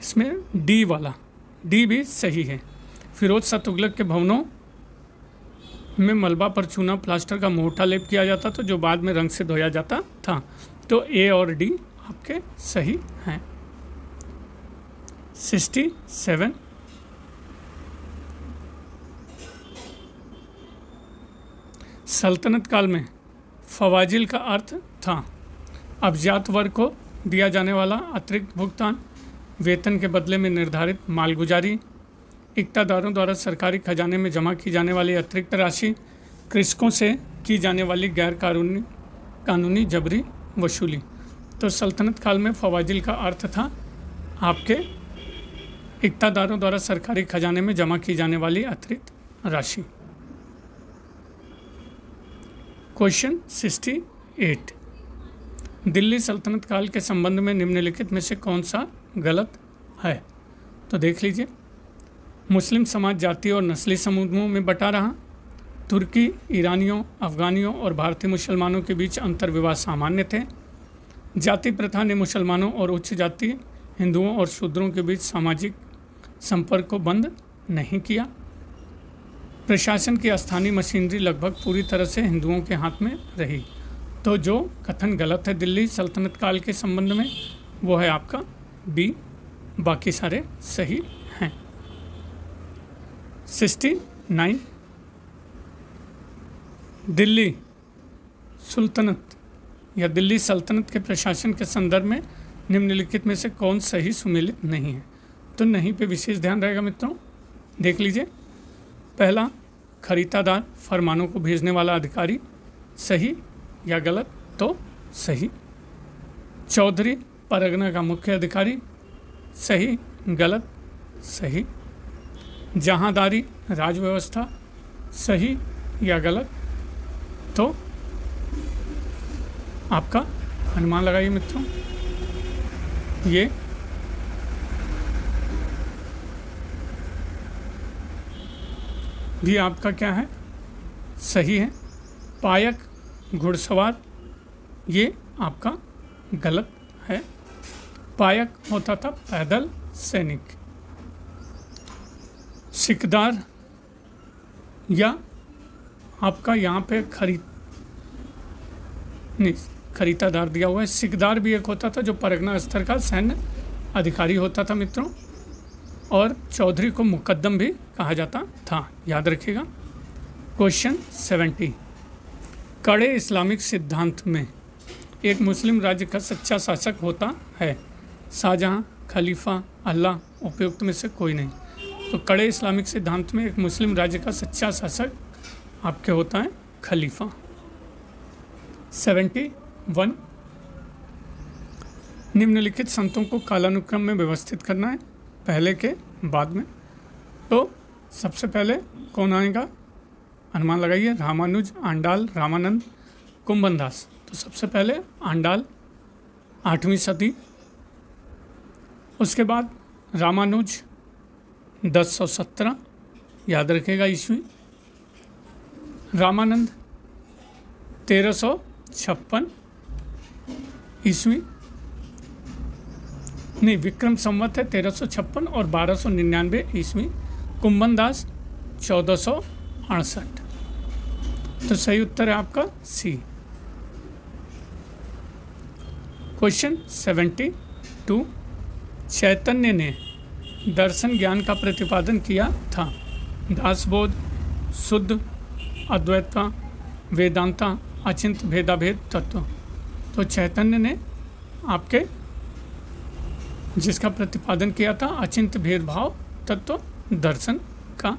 इसमें डी वाला, डी भी सही है। फिरोज शाह तुगलक के भवनों में मलबा पर चूना प्लास्टर का मोटा लेप किया जाता था जो बाद में रंग से धोया जाता था, तो ए और डी आपके सही हैं। 67 सल्तनत काल में फवाजिल का अर्थ था अभिजात वर्ग को दिया जाने वाला अतिरिक्त भुगतान, वेतन के बदले में निर्धारित मालगुजारी, इक्तादारों द्वारा सरकारी खजाने में जमा की जाने वाली अतिरिक्त राशि, कृषकों से की जाने वाली गैर कानूनी जबरी वसूली। तो सल्तनत काल में फवाजिल का अर्थ था आपके इक्तादारों द्वारा सरकारी खजाने में जमा की जाने वाली अतिरिक्त राशि। क्वेश्चन 68 दिल्ली सल्तनत काल के संबंध में निम्नलिखित में से कौन सा गलत है? तो देख लीजिए। मुस्लिम समाज जाति और नस्ली समूहों में बटा रहा, तुर्की, ईरानियों, अफ़गानियों और भारतीय मुसलमानों के बीच अंतर्विवाह सामान्य थे, जाति प्रथा ने मुसलमानों और उच्च जाति हिंदुओं और शूद्रों के बीच सामाजिक संपर्क को बंद नहीं किया, प्रशासन की स्थानीय मशीनरी लगभग पूरी तरह से हिंदुओं के हाथ में रही। तो जो कथन गलत है दिल्ली सल्तनत काल के संबंध में वो है आपका बी, बाकी सारे सही हैं। 69 दिल्ली सुल्तनत या दिल्ली सल्तनत के प्रशासन के संदर्भ में निम्नलिखित में से कौन सही सुमेलित नहीं है? तो नहीं पे विशेष ध्यान रहेगा मित्रों। देख लीजिए। पहला, खरीदादार फरमानों को भेजने वाला अधिकारी, सही या गलत, तो सही। चौधरी परगना का मुख्य अधिकारी, सही गलत सही। जहांदारी राजव्यवस्था, सही या गलत, तो आपका अनुमान लगाइए मित्रों। ये भी आपका क्या है? सही है। पायक घुड़सवार, ये आपका गलत है। पायक होता था पैदल सैनिक। सिकदार या आपका यहाँ पे खरीदादार दिया हुआ है। सिकदार भी एक होता था जो परगना स्तर का सैन्य अधिकारी होता था मित्रों, और चौधरी को मुकद्दम भी कहा जाता था, याद रखिएगा। क्वेश्चन 70 कड़े इस्लामिक सिद्धांत में एक मुस्लिम राज्य का सच्चा शासक होता है। शाहजहां, खलीफा, अल्लाह, उपयुक्त में से कोई नहीं। तो कड़े इस्लामिक सिद्धांत में एक मुस्लिम राज्य का सच्चा शासक आपके होता है खलीफा। 71 निम्नलिखित संतों को कालानुक्रम में व्यवस्थित करना है, पहले के बाद में। तो सबसे पहले कौन आएगा, अनुमान लगाइए। रामानुज, आंडाल, रामानंद, कुंभनदास। तो सबसे पहले आंडाल 8वीं सदी, उसके बाद रामानुज 1017 याद रखेगा ईस्वी, रामानंद 1356 ईस्वी, नहीं विक्रम संवत है 1356 और 1299 ईस्वी, कुंभनदास 1468। तो सही उत्तर है आपका सी। क्वेश्चन 72 चैतन्य ने दर्शन ज्ञान का प्रतिपादन किया था। दासबोध, शुद्ध अद्वैता, वेदांता, अचिंत भेदाभेद तत्व। तो चैतन्य ने आपके जिसका प्रतिपादन किया था अचिंत भेदभाव तत्व दर्शन का।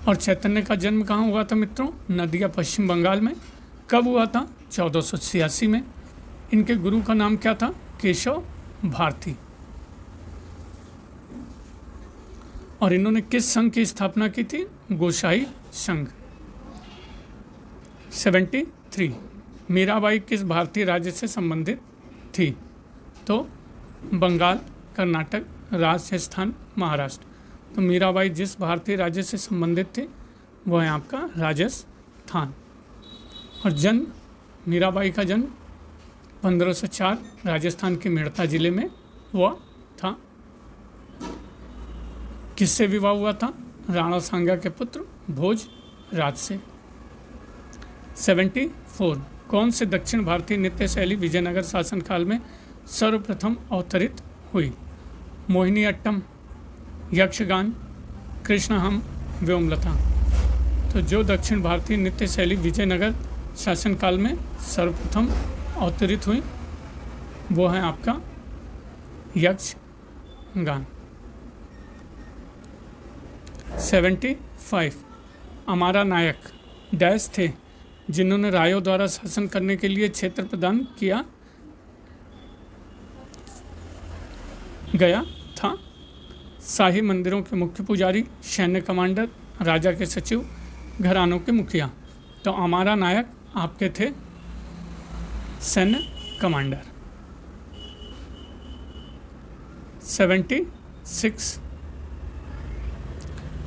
और चैतन्य का जन्म कहाँ हुआ था मित्रों, नदिया पश्चिम बंगाल में। कब हुआ था, 1486 में। इनके गुरु का नाम क्या था, केशव भारती। और इन्होंने किस संघ की स्थापना की थी, गोसाई संघ। 73 मीराबाई किस भारतीय राज्य से संबंधित थी। तो बंगाल, कर्नाटक, राजस्थान, महाराष्ट्र। तो मीराबाई जिस भारतीय राज्य से संबंधित थे वो है आपका राजस्थान। और जन्म, मीराबाई का जन्म 1504 राजस्थान के मेड़ता जिले में हुआ था। किससे विवाह हुआ था, राणा सांगा के पुत्र भोज राज से। 74 कौन से दक्षिण भारतीय नृत्य शैली विजयनगर शासनकाल में सर्वप्रथम अवतरित हुई। मोहिनी अट्टम, यक्षगान, कृष्णहम, व्योमलता। तो जो दक्षिण भारतीय नृत्य शैली विजयनगर शासनकाल में सर्वप्रथम अवतरित हुई वो है आपका यक्षगान। 75 अमारा नायक डैश थे जिन्होंने रायों द्वारा शासन करने के लिए क्षेत्र प्रदान किया गया था। शाही मंदिरों के मुख्य पुजारी, सैन्य कमांडर, राजा के सचिव, घरानों के मुखिया। तो अमारा नायक आपके थे सैन्य कमांडर। 76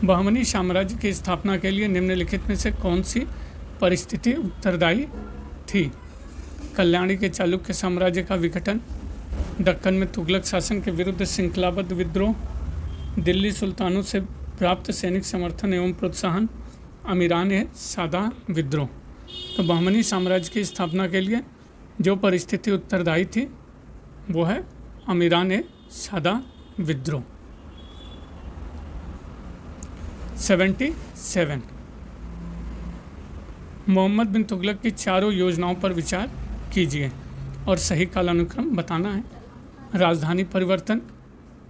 बहमनी साम्राज्य की स्थापना के लिए निम्नलिखित में से कौन सी परिस्थिति उत्तरदायी थी। कल्याणी के चालुक्य साम्राज्य का विघटन, दक्कन में तुगलक शासन के विरुद्ध श्रृंखलाबद्ध विद्रोह, दिल्ली सुल्तानों से प्राप्त सैनिक समर्थन एवं प्रोत्साहन, अमीरान सादा विद्रोह। तो बहमनी साम्राज्य की स्थापना के लिए जो परिस्थिति उत्तरदायी थी वो है अमीरान सादा विद्रोह। 77 मोहम्मद बिन तुगलक की चारों योजनाओं पर विचार कीजिए और सही कालानुक्रम बताना है। राजधानी परिवर्तन,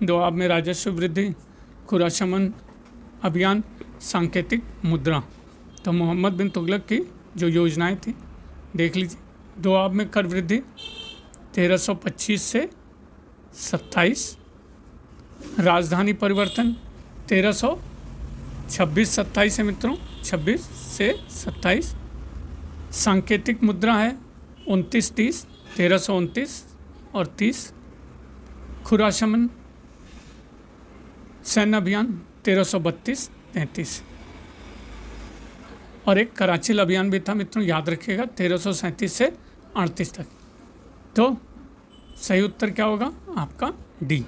दोआब में राजस्व वृद्धि, खुराशमन अभियान, सांकेतिक मुद्रा। तो मोहम्मद बिन तुगलक की जो योजनाएं थी देख लीजिए। दोआब में कर वृद्धि 1325 से 27, राजधानी परिवर्तन 1326-27 है मित्रों, 26 से 27। सांकेतिक मुद्रा है 29-30, 1329 और 30। खुराशमन सैन्य अभियान 1332-33। और एक कराचिल अभियान भी था मित्रों, याद रखिएगा 1337 से 38 तक। तो सही उत्तर क्या होगा आपका डी।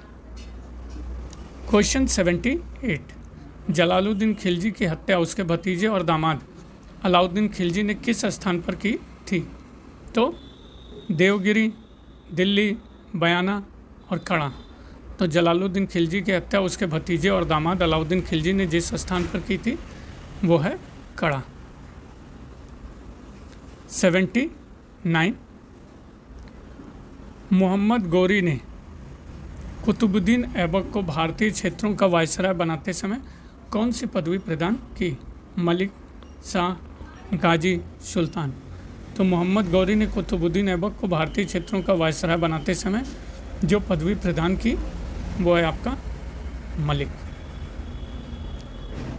क्वेश्चन 78 जलालुद्दीन खिलजी की हत्या उसके भतीजे और दामाद अलाउद्दीन खिलजी ने किस स्थान पर की थी। तो देवगिरी, दिल्ली, बयाना और कड़ा। तो जलालुद्दीन खिलजी की हत्या उसके भतीजे और दामाद अलाउद्दीन खिलजी ने जिस स्थान पर की थी वो है कड़ा। 79 मोहम्मद गौरी ने कुतुबुद्दीन ऐबक को भारतीय क्षेत्रों का वायसराय बनाते समय कौन सी पदवी प्रदान की? मलिक, शाह, गाजी, सुल्तान। तो मोहम्मद गौरी ने कुतुबुद्दीन ऐबक को भारतीय क्षेत्रों का वायसराय बनाते समय जो पदवी प्रदान की वो है आपका मलिक।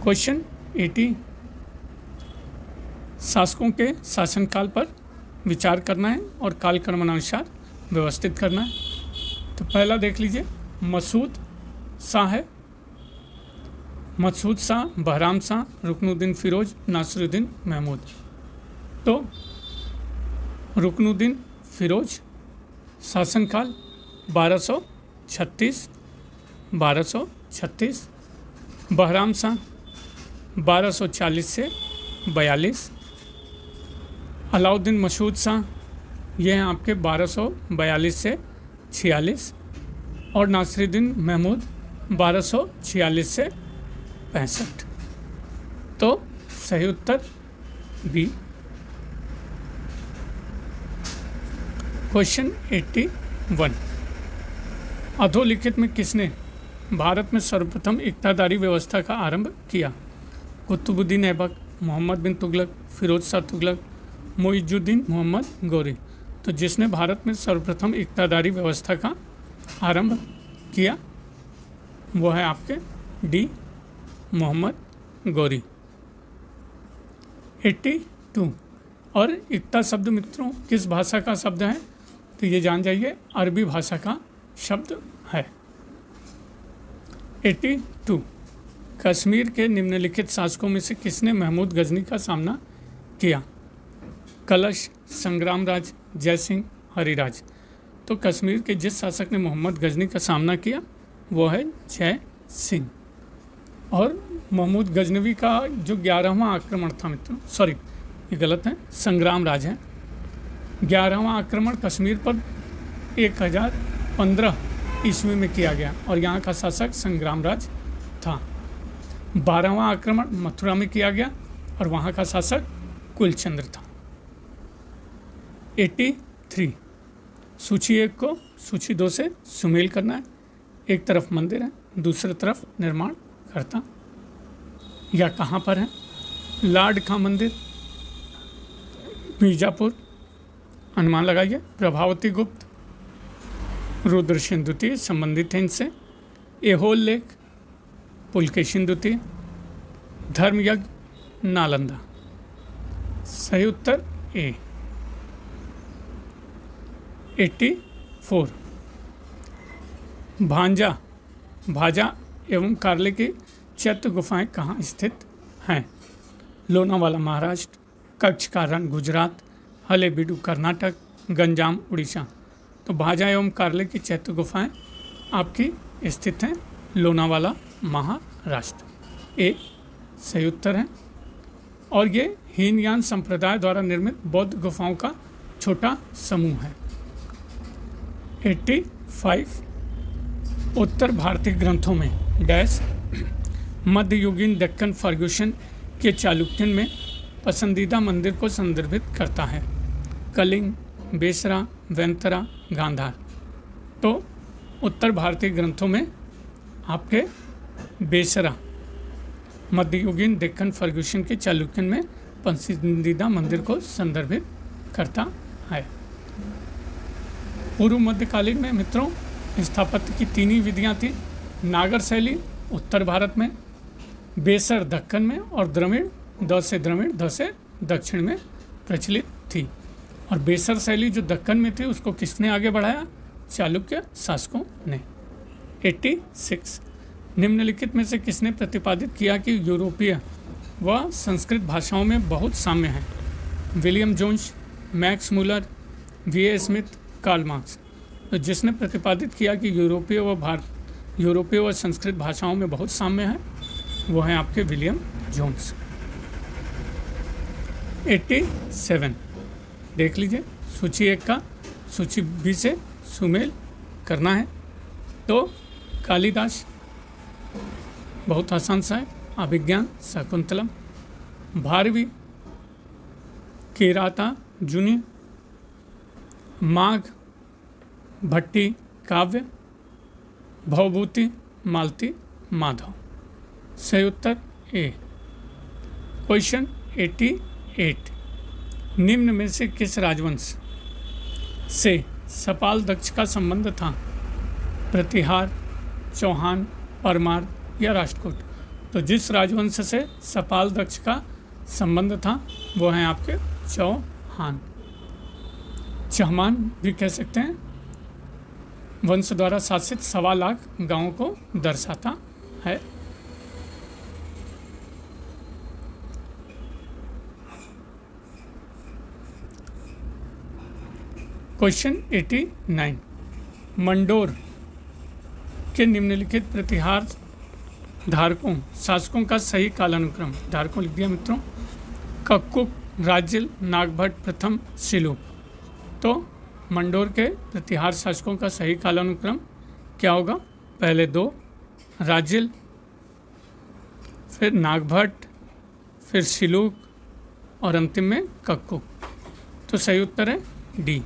क्वेश्चन 80, शासकों के शासनकाल पर विचार करना है और कालक्रमानुसार व्यवस्थित करना है। तो पहला देख लीजिए, मसूद शाह है। मसूद शाह, बहराम शाह, रुकनुद्दीन फिरोज, नासिरुद्दीन महमूद। तो रुकनुद्दीन फिरोज शासनकाल 1236, बहराम शाह 1240 से 42, अलाउद्दीन मसूद शाह ये हैं आपके 1242 से 46 और नासिरुद्दीन महमूद 1246 से 65। तो सही उत्तर बी। क्वेश्चन 81, अधोलिखित में किसने भारत में सर्वप्रथम इक्तादारी व्यवस्था का आरंभ किया? कुतुबुद्दीन ऐबक, मोहम्मद बिन तुगलक, फिरोज शाह तुगलक, मुइजुद्दीन मोहम्मद गौरी। तो जिसने भारत में सर्वप्रथम इक्तादारी व्यवस्था का आरंभ किया वो है आपके डी, मोहम्मद गौरी। 82, और इक्ता शब्द मित्रों किस भाषा का शब्द है? तो ये जान जाइए, अरबी भाषा का शब्द है। 82, कश्मीर के निम्नलिखित शासकों में से किसने महमूद गजनी का सामना किया? कलश, संग्रामराज, जयसिंह, हरिराज। तो कश्मीर के जिस शासक ने मोहम्मद गजनी का सामना किया वो है जय सिंह। और महमूद गजनवी का जो 11वां आक्रमण था मित्रों, सॉरी ये गलत है, संग्रामराज है। 11वां आक्रमण कश्मीर पर 1015 ईस्वी में किया गया और यहाँ का शासक संग्रामराज था। 12वां आक्रमण मथुरा में किया गया और वहाँ का शासक कुलचंद्र था। 83, सूची 1 को सूची 2 से सुमेल करना है। एक तरफ मंदिर है, दूसरी तरफ निर्माण करता या कहाँ पर है? लाड का मंदिर, बीजापुर, अनुमान लगाइए। प्रभावती गुप्त, रुद्रसेन द्वितीय संबंधित है इनसे। एहोल लेक, पुलकेशिन द्वितीय। धर्मयज्ञ, नालंदा। सही उत्तर ए। 84, भाजा एवं कार्ले की चैत्य गुफाएं कहाँ स्थित हैं? लोनावाला महाराष्ट्र, कच्छ का रण गुजरात, हलेबीडु कर्नाटक, गंजाम उड़ीसा। तो भाजा एवं कार्ले की चैत्य गुफाएं आपकी स्थित हैं लोनावाला महाराष्ट्र। ए सही उत्तर है। और ये हीनयान संप्रदाय द्वारा निर्मित बौद्ध गुफाओं का छोटा समूह है। 85, उत्तर भारतीय ग्रंथों में डैश मध्ययुगीन दक्कन फर्ग्यूसन के चालुक्यन में पसंदीदा मंदिर को संदर्भित करता है। कलिंग, बेसरा, वेंतरा, गांधार। तो उत्तर भारतीय ग्रंथों में आपके बेसरा मध्ययुगीन दक्कन फर्ग्यूसन के चालुक्यन में पसंदीदा मंदिर को संदर्भित करता है। पूर्व मध्यकालीन में मित्रों स्थापत्य की 3 ही विधियाँ थी। नागर शैली उत्तर भारत में, बेसर दक्कन में और द्रविड़ द से दक्षिण में प्रचलित थी। और बेसर शैली जो दक्कन में थी उसको किसने आगे बढ़ाया? चालुक्य शासकों ने। 86, निम्नलिखित में से किसने प्रतिपादित किया कि यूरोपीय व संस्कृत भाषाओं में बहुत साम्य है? William Jones, Max Muller, V A. Smith, Karl Marx. तो जिसने प्रतिपादित किया कि यूरोपीय व संस्कृत भाषाओं में बहुत साम्य है वो है आपके विलियम जोन्स। 87, देख लीजिए, सूची 1 का सूची बी से सुमेल करना है। तो कालिदास बहुत आसान सा है। अभिज्ञान, शकुंतलम। भारवी, किराता जुनी, माघ, भट्टी काव्य, भवभूति, मालती, माधव। सही उत्तर ए। क्वेश्चन 88, निम्न में से किस राजवंश से सपाल दक्ष का संबंध था? प्रतिहार, चौहान, परमार या राष्ट्रकूट? तो जिस राजवंश से सपाल दक्ष का संबंध था वो हैं आपके चौहान। चहमान भी कह सकते हैं। वंश द्वारा शासित 1.25 लाख गांवों को दर्शाता है। क्वेश्चन 89, मंडोर के निम्नलिखित प्रतिहार धारकों शासकों का सही कालानुक्रम। धारकों लिख दिया मित्रों। कक्कुक, राजिल, नागभट्ट प्रथम, सिलूक। तो मंडोर के प्रतिहार शासकों का सही कालानुक्रम क्या होगा? पहले 2 राजिल, फिर नागभट्ट, फिर सिलूक और अंतिम में कक्कुक। तो सही उत्तर है डी।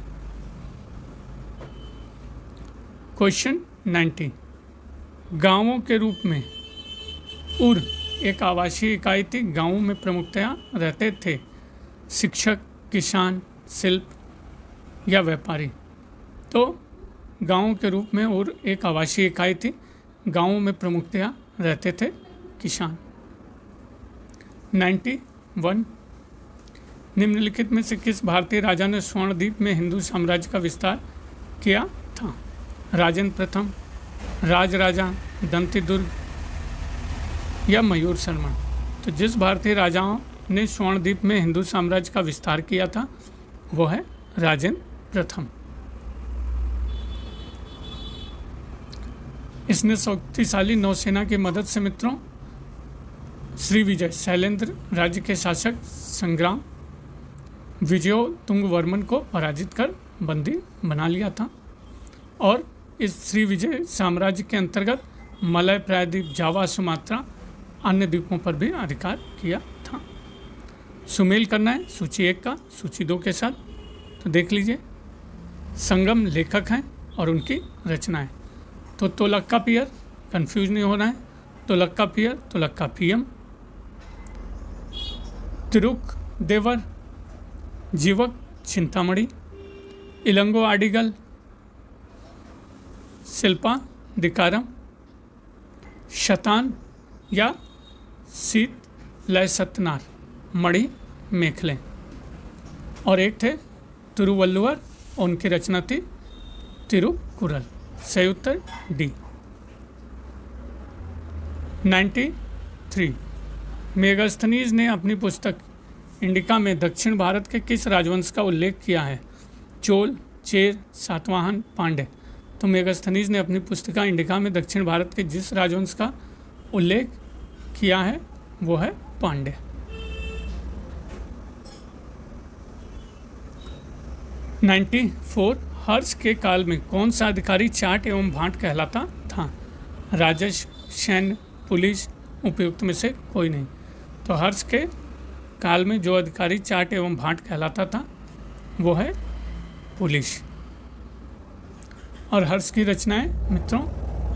क्वेश्चन 90, गांवों के रूप में उर एक आवासीय इकाई थी। गांवों में प्रमुखतया रहते थे शिक्षक, किसान, शिल्प या व्यापारी। तो गांवों के रूप में उर एक आवासीय इकाई थी। गांवों में प्रमुखतया रहते थे किसान। 91, निम्नलिखित में से किस भारतीय राजा ने स्वर्णद्वीप में हिंदू साम्राज्य का विस्तार किया था? राजेंद्र प्रथम, राजराजा, दंतिदुर्ग या मयूर शर्मा? तो जिस भारतीय राजाओं ने स्वर्णद्वीप में हिंदू साम्राज्य का विस्तार किया था वो है राजेंद्र प्रथम। इसने शक्तिशाली नौसेना की मदद से मित्रों श्री विजय शैलेंद्र राज्य के शासक संग्राम विजयो तुंगवर्मन को पराजित कर बंदी बना लिया था। और इस श्री विजय साम्राज्य के अंतर्गत मलय प्रायद्वीप, जावा, सुमात्रा अन्य द्वीपों पर भी अधिकार किया था। सुमेल करना है सूची 1 का सूची 2 के साथ, तो देख लीजिए। संगम लेखक हैं और उनकी रचनाएं। तो तोलक्का पियर, कंफ्यूज नहीं होना है। तोलक्का पियर, तोलक्का पीएम, तिरुक देवर, जीवक चिंतामणि, इलंगो आडिगल, शिल्पा दिकारम, शतान या सीत लय सत्यनार, मणि मेखले। और एक थे तिरुवल्लुवर, उनकी रचना थी तिरुकुरल। सही उत्तर डी। 93, मेगास्थनीज ने अपनी पुस्तक इंडिका में दक्षिण भारत के किस राजवंश का उल्लेख किया है? चोल, चेर, सातवाहन, पांड्य? तो मेगास्थनीज ने अपनी पुस्तिका इंडिका में दक्षिण भारत के जिस राजवंश का उल्लेख किया है वो है पांड्य। नाइन्टी 94, हर्ष के काल में कौन सा अधिकारी चाट एवं भाट कहलाता था? राजस्व, सैन्य, पुलिस, उपयुक्त में से कोई नहीं। तो हर्ष के काल में जो अधिकारी चाट एवं भाट कहलाता था वो है पुलिस। और हर्ष की रचनाएं मित्रों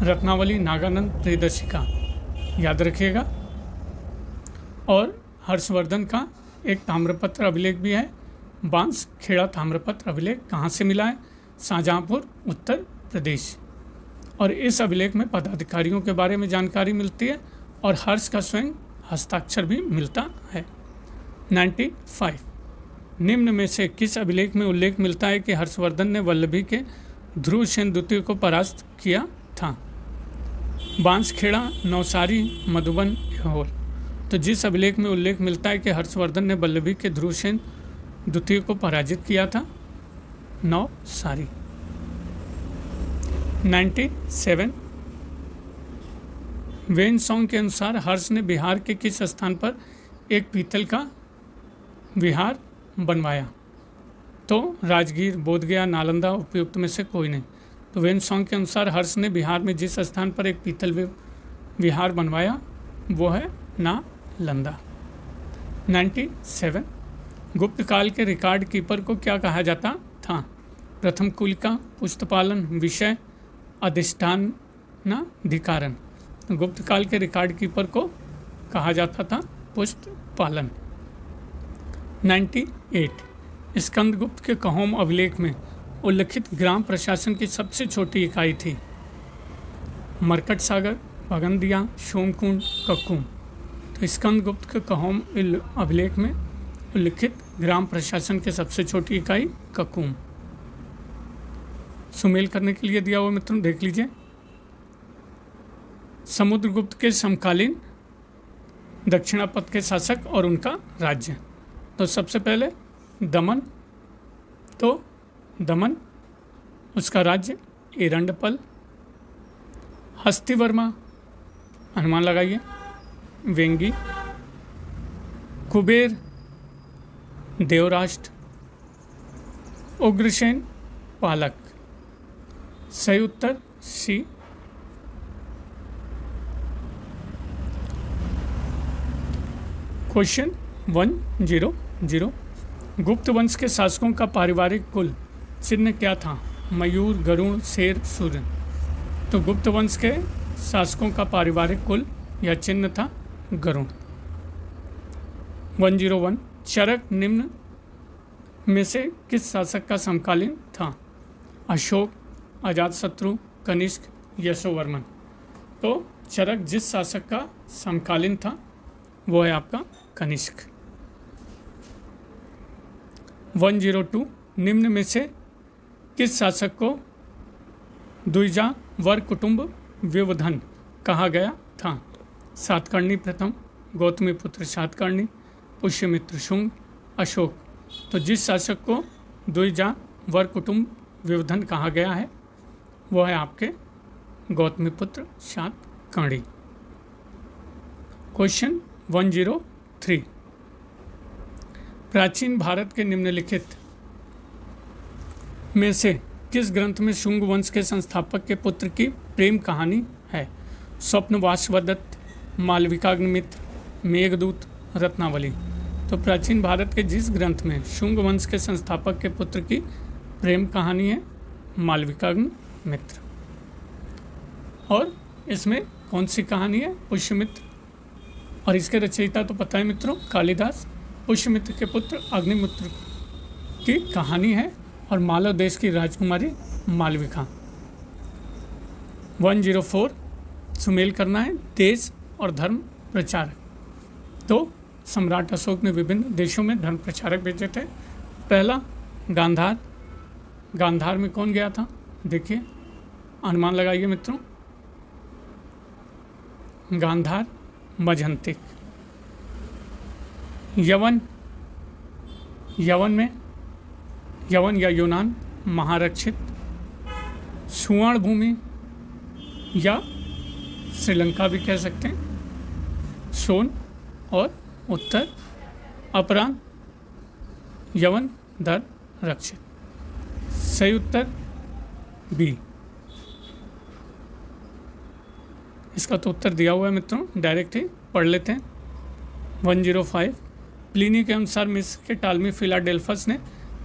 रत्नावली, नागानंद, प्रियदर्शिका याद रखिएगा। और हर्षवर्धन का एक ताम्रपत्र अभिलेख भी है। बांस खेड़ा ताम्रपत्र अभिलेख कहाँ से मिला है? शाहजहाँपुर, उत्तर प्रदेश। और इस अभिलेख में पदाधिकारियों के बारे में जानकारी मिलती है और हर्ष का स्वयं हस्ताक्षर भी मिलता है। 95, निम्न में से किस अभिलेख में उल्लेख मिलता है कि हर्षवर्धन ने वल्लभी के ध्रुवसेन द्वितीय को परास्त किया था? बांसखेड़ा, नौसारी, मधुबन, ऐहोल? तो जिस अभिलेख में उल्लेख मिलता है कि हर्षवर्धन ने वल्लभी के ध्रुवसेन द्वितीय को पराजित किया था? नौसारी। 97, वेन सॉन्ग के अनुसार हर्ष ने बिहार के किस स्थान पर एक पीतल का विहार बनवाया? तो राजगीर, बोधगया, नालंदा, उपयुक्त में से कोई नहीं। तो वेन सॉन्ग के अनुसार हर्ष ने बिहार में जिस स्थान पर एक पीतल विहार बनवाया वो है नालंदा। 97, गुप्त काल के रिकॉर्ड कीपर को क्या कहा जाता था? प्रथम कुल का, पुस्तपालन, विषय, अधिष्ठान पुष्पनाधिकारन। गुप्त काल के रिकॉर्ड कीपर को कहा जाता था पुष्पपालन। 98 स्कंदगुप्त के कहोम अभिलेख में उल्लिखित ग्राम प्रशासन की सबसे छोटी इकाई थी। मरकट सागर, भगंदिया, सोमकुंड, कक्कुम। तो स्कंदगुप्त के कहोम अभिलेख में उल्लिखित ग्राम प्रशासन की सबसे छोटी इकाई कक्कुम। सुमेल करने के लिए दिया हुआ मित्रों देख लीजिए। समुद्रगुप्त के समकालीन दक्षिणापथ के शासक और उनका राज्य। तो सबसे पहले दमन, तो दमन उसका राज्य एरंडपल। हस्तिवर्मा, अनुमान लगाइए, वेंगी। कुबेर, देवराष्ट्र। उग्रसेन, पालक। सही उत्तर सी। क्वेश्चन 100। गुप्त वंश के शासकों का पारिवारिक कुल चिन्ह क्या था? मयूर, गरुड़, शेर, सूर्य। तो गुप्त वंश के शासकों का पारिवारिक कुल या चिन्ह था गरुड़। 101 चरक निम्न में से किस शासक का समकालीन था? अशोक, अजातशत्रु, कनिष्क, यशोवर्मन। तो चरक जिस शासक का समकालीन था वो है आपका कनिष्क। 102 निम्न में से किस शासक को द्विजा वर कुटुंब व्यवधान कहा गया था? सातकर्णी प्रथम, गौतमीपुत्र सातकर्णी, पुष्यमित्र शुंग, अशोक। तो जिस शासक को द्विजा वर कुटुंब व्यवधान कहा गया है वो है आपके गौतमीपुत्र सातकर्णी। क्वेश्चन 103 प्राचीन भारत के निम्नलिखित में से किस ग्रंथ में शुंग वंश के संस्थापक के पुत्र की प्रेम कहानी है? स्वप्नवासवदत्त, मालविकाग्निमित्र, मेघदूत, रत्नावली। तो प्राचीन भारत के जिस ग्रंथ में शुंग वंश के संस्थापक के पुत्र की प्रेम कहानी है मालविकाग्निमित्र। और इसमें कौन सी कहानी है? पुष्यमित्र। और इसके रचयिता तो पता है मित्रों, कालिदास। पुष्यमित्र के पुत्र अग्निमित्र की कहानी है और मालव देश की राजकुमारी मालविका। 104 सुमेल करना है देश और धर्म प्रचारक। तो सम्राट अशोक ने विभिन्न देशों में धर्म प्रचारक भेजे थे। पहला गांधार। गांधार में कौन गया था? देखिए, अनुमान लगाइए मित्रों। गांधार, मजंतिक। यवन। यवन में यवन या यूनान, महारक्षित। सुवर्ण भूमि या श्रीलंका भी कह सकते हैं। सोन और उत्तर अपरांत यवन दर रक्षित। सही उत्तर बी। इसका तो उत्तर दिया हुआ है मित्रों, डायरेक्ट ही पढ़ लेते हैं। 105 प्लिनी के अनुसार मिस्र के टालमी फिलाडेल्फस ने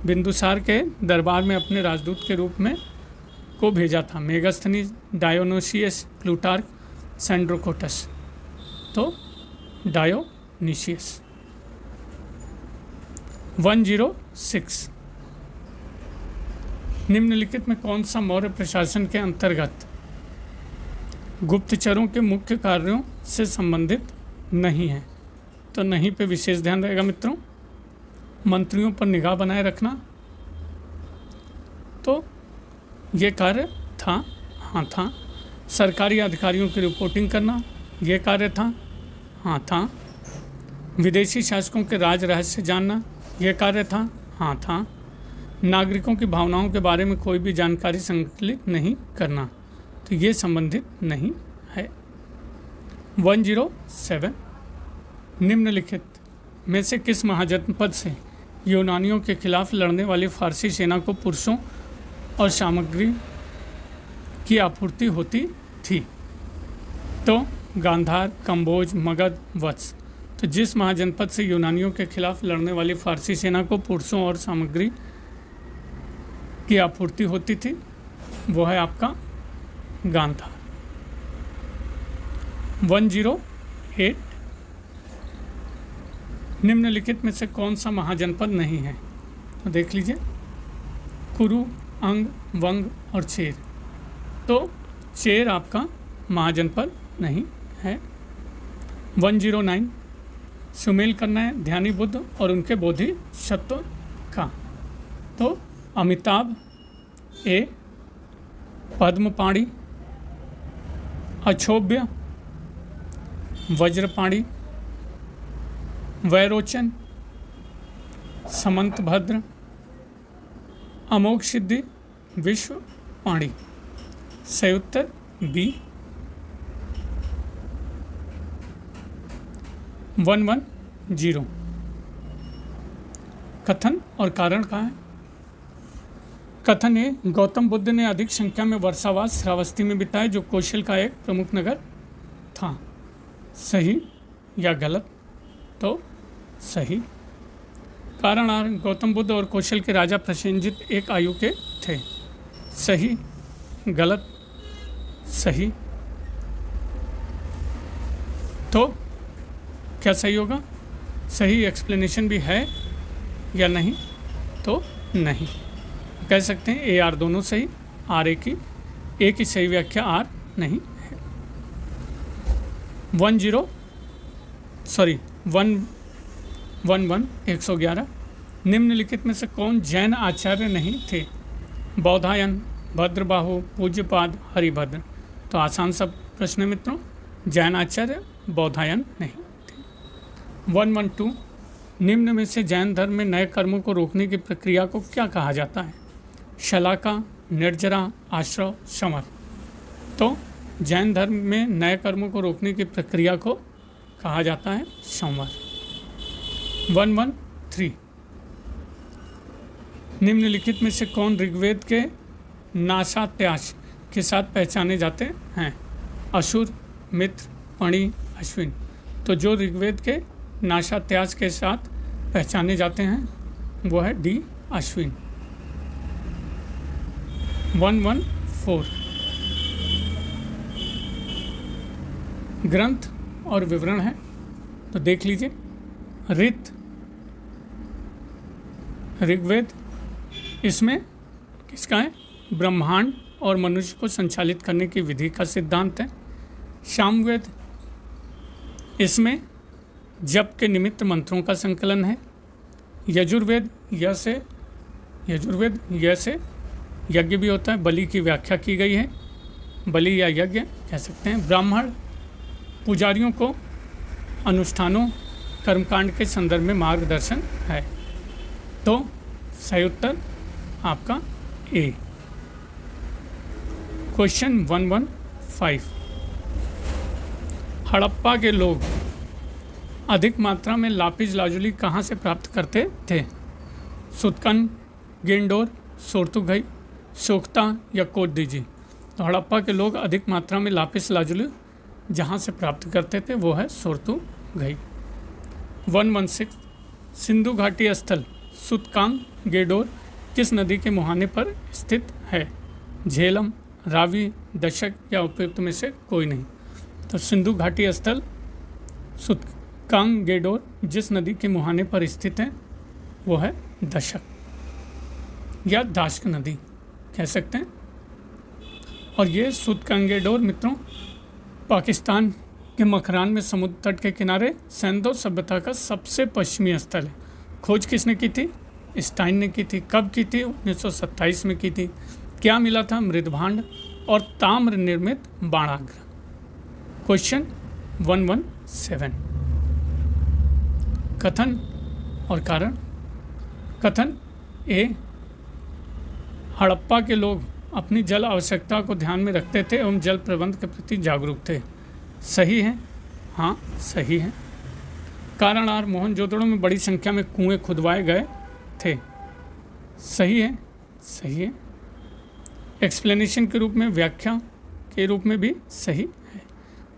बिंदुसार के दरबार में अपने राजदूत के रूप में को भेजा था। Megasthenes, Dionysius, Plutarch, Sandrocottus. तो डायोनिशियस। 106 निम्नलिखित में कौन सा मौर्य प्रशासन के अंतर्गत गुप्तचरों के मुख्य कार्यों से संबंधित नहीं है? तो नहीं पे विशेष ध्यान रहेगा मित्रों। मंत्रियों पर निगाह बनाए रखना, तो ये कार्य था? हाँ था। सरकारी अधिकारियों की रिपोर्टिंग करना, ये कार्य था? हाँ था। विदेशी शासकों के राज रहस्य जानना, यह कार्य था? हाँ था। नागरिकों की भावनाओं के बारे में कोई भी जानकारी संकलित नहीं करना, तो ये संबंधित नहीं है। 107 निम्नलिखित में से किस महाजनपद से यूनानियों के खिलाफ लड़ने वाली फारसी सेना को पुरुषों और सामग्री की आपूर्ति होती थी? तो गांधार, कंबोज, मगध, वत्स। तो जिस महाजनपद से यूनानियों के खिलाफ लड़ने वाली फारसी सेना को पुरुषों और सामग्री की आपूर्ति होती थी वो है आपका गांधार। 108 निम्नलिखित में से कौन सा महाजनपद नहीं है? तो देख लीजिए, कुरु, अंग, वंग और चेर। तो चेर आपका महाजनपद नहीं है। 109 सुमेल करना है ध्यानी बुद्ध और उनके बोधिसत्व का। तो अमिताभ ए, पद्मपाणि, अक्षोभ्य, वज्रपाणि, वैरोचन, समंतभद्र, अमोघ सिद्धि, विश्वपाणि। सही उत्तर बी। 110 कथन और कारण कहाँ है? कथन है गौतम बुद्ध ने अधिक संख्या में वर्षावास श्रावस्ती में बिताए जो कौशल का एक प्रमुख नगर था। सही या गलत? तो सही। कारण आर गौतम बुद्ध और कौशल के राजा प्रसेनजित एक आयु के थे। सही, गलत? सही। तो क्या सही होगा? सही एक्सप्लेनेशन भी है या नहीं? तो नहीं। कह सकते हैं ए आर दोनों सही, आर ए की सही व्याख्या आर नहीं है। 111 निम्नलिखित में से कौन जैन आचार्य नहीं थे? बौधायन, भद्रबाहु, पूज्यपाद, हरिभद्र। तो आसान सा प्रश्न है मित्रों, जैन आचार्य बौधायन नहीं थे। 112 निम्न में से जैन धर्म में नए कर्मों को रोकने की प्रक्रिया को क्या कहा जाता है? शलाका, निर्जरा, आश्रव, समर। तो जैन धर्म में नए कर्मों को रोकने की प्रक्रिया को कहा जाता है संवर। 113 निम्नलिखित में से कौन ऋग्वेद के नाशात्याश के साथ पहचाने जाते हैं? असुर, मित्र, पणि, अश्विन। तो जो ऋग्वेद के नाशात्याश के साथ पहचाने जाते हैं वो है डी, अश्विन। 114 ग्रंथ और विवरण है, तो देख लीजिए। ऋत, ऋग्वेद, इसमें किसका है? ब्रह्मांड और मनुष्य को संचालित करने की विधि का सिद्धांत है। सामवेद, इसमें जप के निमित्त मंत्रों का संकलन है। यजुर्वेद, य से यज्ञ भी होता है, बलि की व्याख्या की गई है, बलि या यज्ञ कह सकते हैं। ब्राह्मण पुजारियों को अनुष्ठानों, कर्मकांड के संदर्भ में मार्गदर्शन है। तो सही उत्तर आपका ए। क्वेश्चन 115 हड़प्पा के लोग अधिक मात्रा में लापिस लाजुली कहाँ से प्राप्त करते थे? सुतकन, गेंडोर, सोर्तुघई, सोख्ता या कोटदीजी। तो हड़प्पा के लोग अधिक मात्रा में लापिस लाजुली जहाँ से प्राप्त करते थे वो है सोर्तुघई। 116 सिंधु घाटी स्थल सुतकांग गेडोर किस नदी के मुहाने पर स्थित है? झेलम, रावी, दशक या उपयुक्त में से कोई नहीं। तो सिंधु घाटी स्थल सुतकांग गेडोर जिस नदी के मुहाने पर स्थित है वो है दशक या दाशक नदी कह सकते हैं। और ये सुतकांगेडोर मित्रों पाकिस्तान के मकरान में समुद्र तट के किनारे सैंधो सभ्यता का सबसे पश्चिमी स्थल है। खोज किसने की थी? स्टाइन ने की थी। कब की थी? 1927 में की थी। क्या मिला था? मृदभांड और ताम्र निर्मित बाणाग्र। क्वेश्चन 117 कथन और कारण। कथन ए हड़प्पा के लोग अपनी जल आवश्यकता को ध्यान में रखते थे एवं जल प्रबंध के प्रति जागरूक थे। सही है? हाँ सही है। कारण आर मोहनजोदड़ो में बड़ी संख्या में कुएं खुदवाए गए थे। सही है? सही है। एक्सप्लेनेशन के रूप में, व्याख्या के रूप में भी सही है।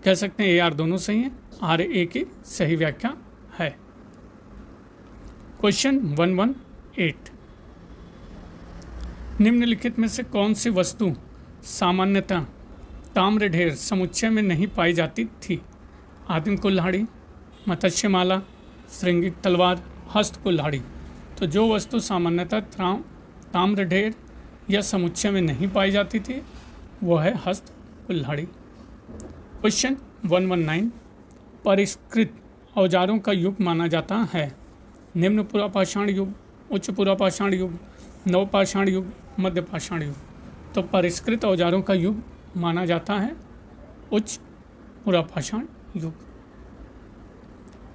कह सकते हैं ए आर दोनों सही हैं। आर ए की सही व्याख्या है। क्वेश्चन 118 निम्नलिखित में से कौन सी वस्तु सामान्यतः ताम्रढेर समुच्चय में नहीं पाई जाती थी? आदिम कुल्हाड़ी, मत्स्यमाला, श्रृंगिक तलवार, हस्त कुल्हाड़ी। तो जो वस्तु सामान्यतः ताम्रढेर या समुच्चय में नहीं पाई जाती थी वह है हस्त कुल्हाड़ी। क्वेश्चन 119, परिष्कृत औजारों का युग माना जाता है? निम्न पुरापाषाण युग, उच्च पुरापाषाण युग, नवपाषाण युग, मध्य पाषाण युग। तो परिष्कृत औजारों का युग माना जाता है उच्च पुरापाषाण युग।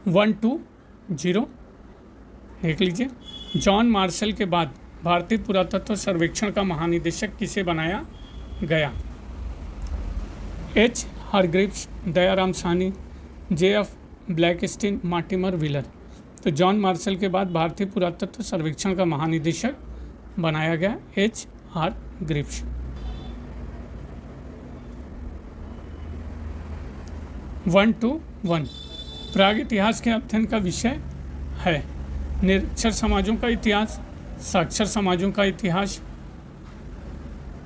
120 देख लीजिए। जॉन मार्शल के बाद भारतीय पुरातत्व सर्वेक्षण का महानिदेशक किसे बनाया गया? H Hargreaves, Dayaram Sahni, JF. Blakiston, Mortimer Wheeler. तो जॉन मार्शल के बाद भारतीय पुरातत्व सर्वेक्षण का महानिदेशक बनाया गया एच हारग्रीव्स। 121, प्राग इतिहास के अध्ययन का विषय है? निरक्षर समाजों का इतिहास, साक्षर समाजों का इतिहास।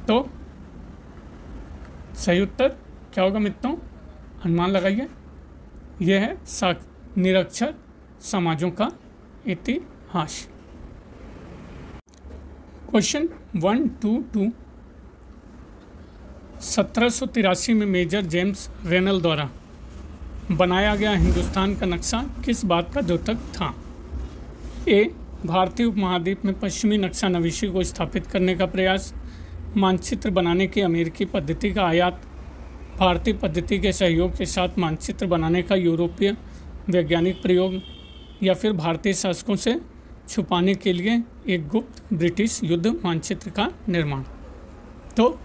तो सही उत्तर क्या होगा मित्रों? अनुमान लगाइए। यह है निरक्षर समाजों का इतिहास। क्वेश्चन 122, 1783 में मेजर जेम्स रेनल द्वारा बनाया गया हिंदुस्तान का नक्शा किस बात का द्योतक था? ए, भारतीय उपमहाद्वीप में पश्चिमी नक्शा नवीशी को स्थापित करने का प्रयास, मानचित्र बनाने की अमेरिकी पद्धति का आयात, भारतीय पद्धति के सहयोग के साथ मानचित्र बनाने का यूरोपीय वैज्ञानिक प्रयोग, या फिर भारतीय शासकों से छुपाने के लिए एक गुप्त ब्रिटिश युद्ध मानचित्र का निर्माण। तो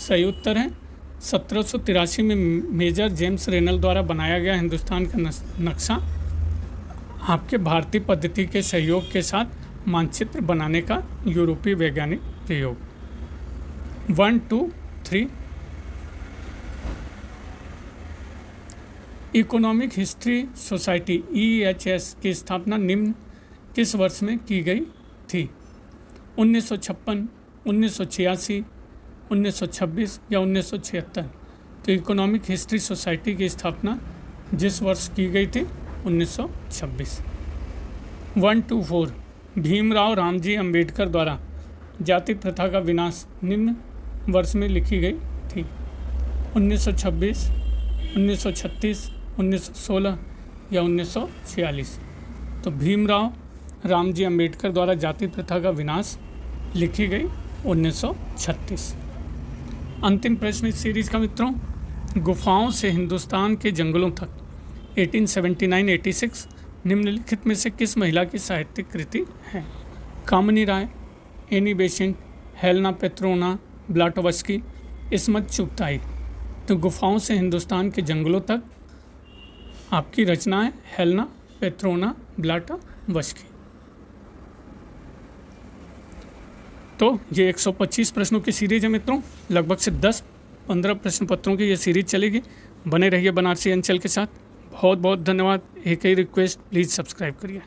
सही उत्तर है 1783 में मेजर जेम्स रेनल द्वारा बनाया गया हिंदुस्तान का नक्शा आपके भारतीय पद्धति के सहयोग के साथ मानचित्र बनाने का यूरोपीय वैज्ञानिक प्रयोग। 123, इकोनॉमिक हिस्ट्री सोसाइटी EHS की स्थापना निम्न किस वर्ष में की गई थी? 1956, 1986, 1926 या 1976। तो इकोनॉमिक हिस्ट्री सोसाइटी की स्थापना जिस वर्ष की गई थी 1926। 124, भीमराव रामजी अंबेडकर द्वारा जाति प्रथा का विनाश निम्न वर्ष में लिखी गई थी? 1926, 1936, 1916 या 1946। तो भीमराव रामजी अंबेडकर द्वारा जाति प्रथा का विनाश लिखी गई 1936। अंतिम प्रश्न इस सीरीज का मित्रों, गुफाओं से हिंदुस्तान के जंगलों तक 1879-86 निम्नलिखित में से किस महिला की साहित्यिक कृति है? कामिनी राय, Annie Besant, Helena Petronas ब्लाटोवस्की, Ismat Chughtai. तो गुफाओं से हिंदुस्तान के जंगलों तक आपकी रचना है हेलेना पेट्रोना ब्लाटोवस्की। तो ये 125 प्रश्नों की सीरीज है मित्रों। लगभग से 10-15 प्रश्न पत्रों की ये सीरीज चलेगी। बने रहिए बनारसी अंचल के साथ। बहुत बहुत धन्यवाद। एक ही रिक्वेस्ट, प्लीज़ सब्सक्राइब करिए।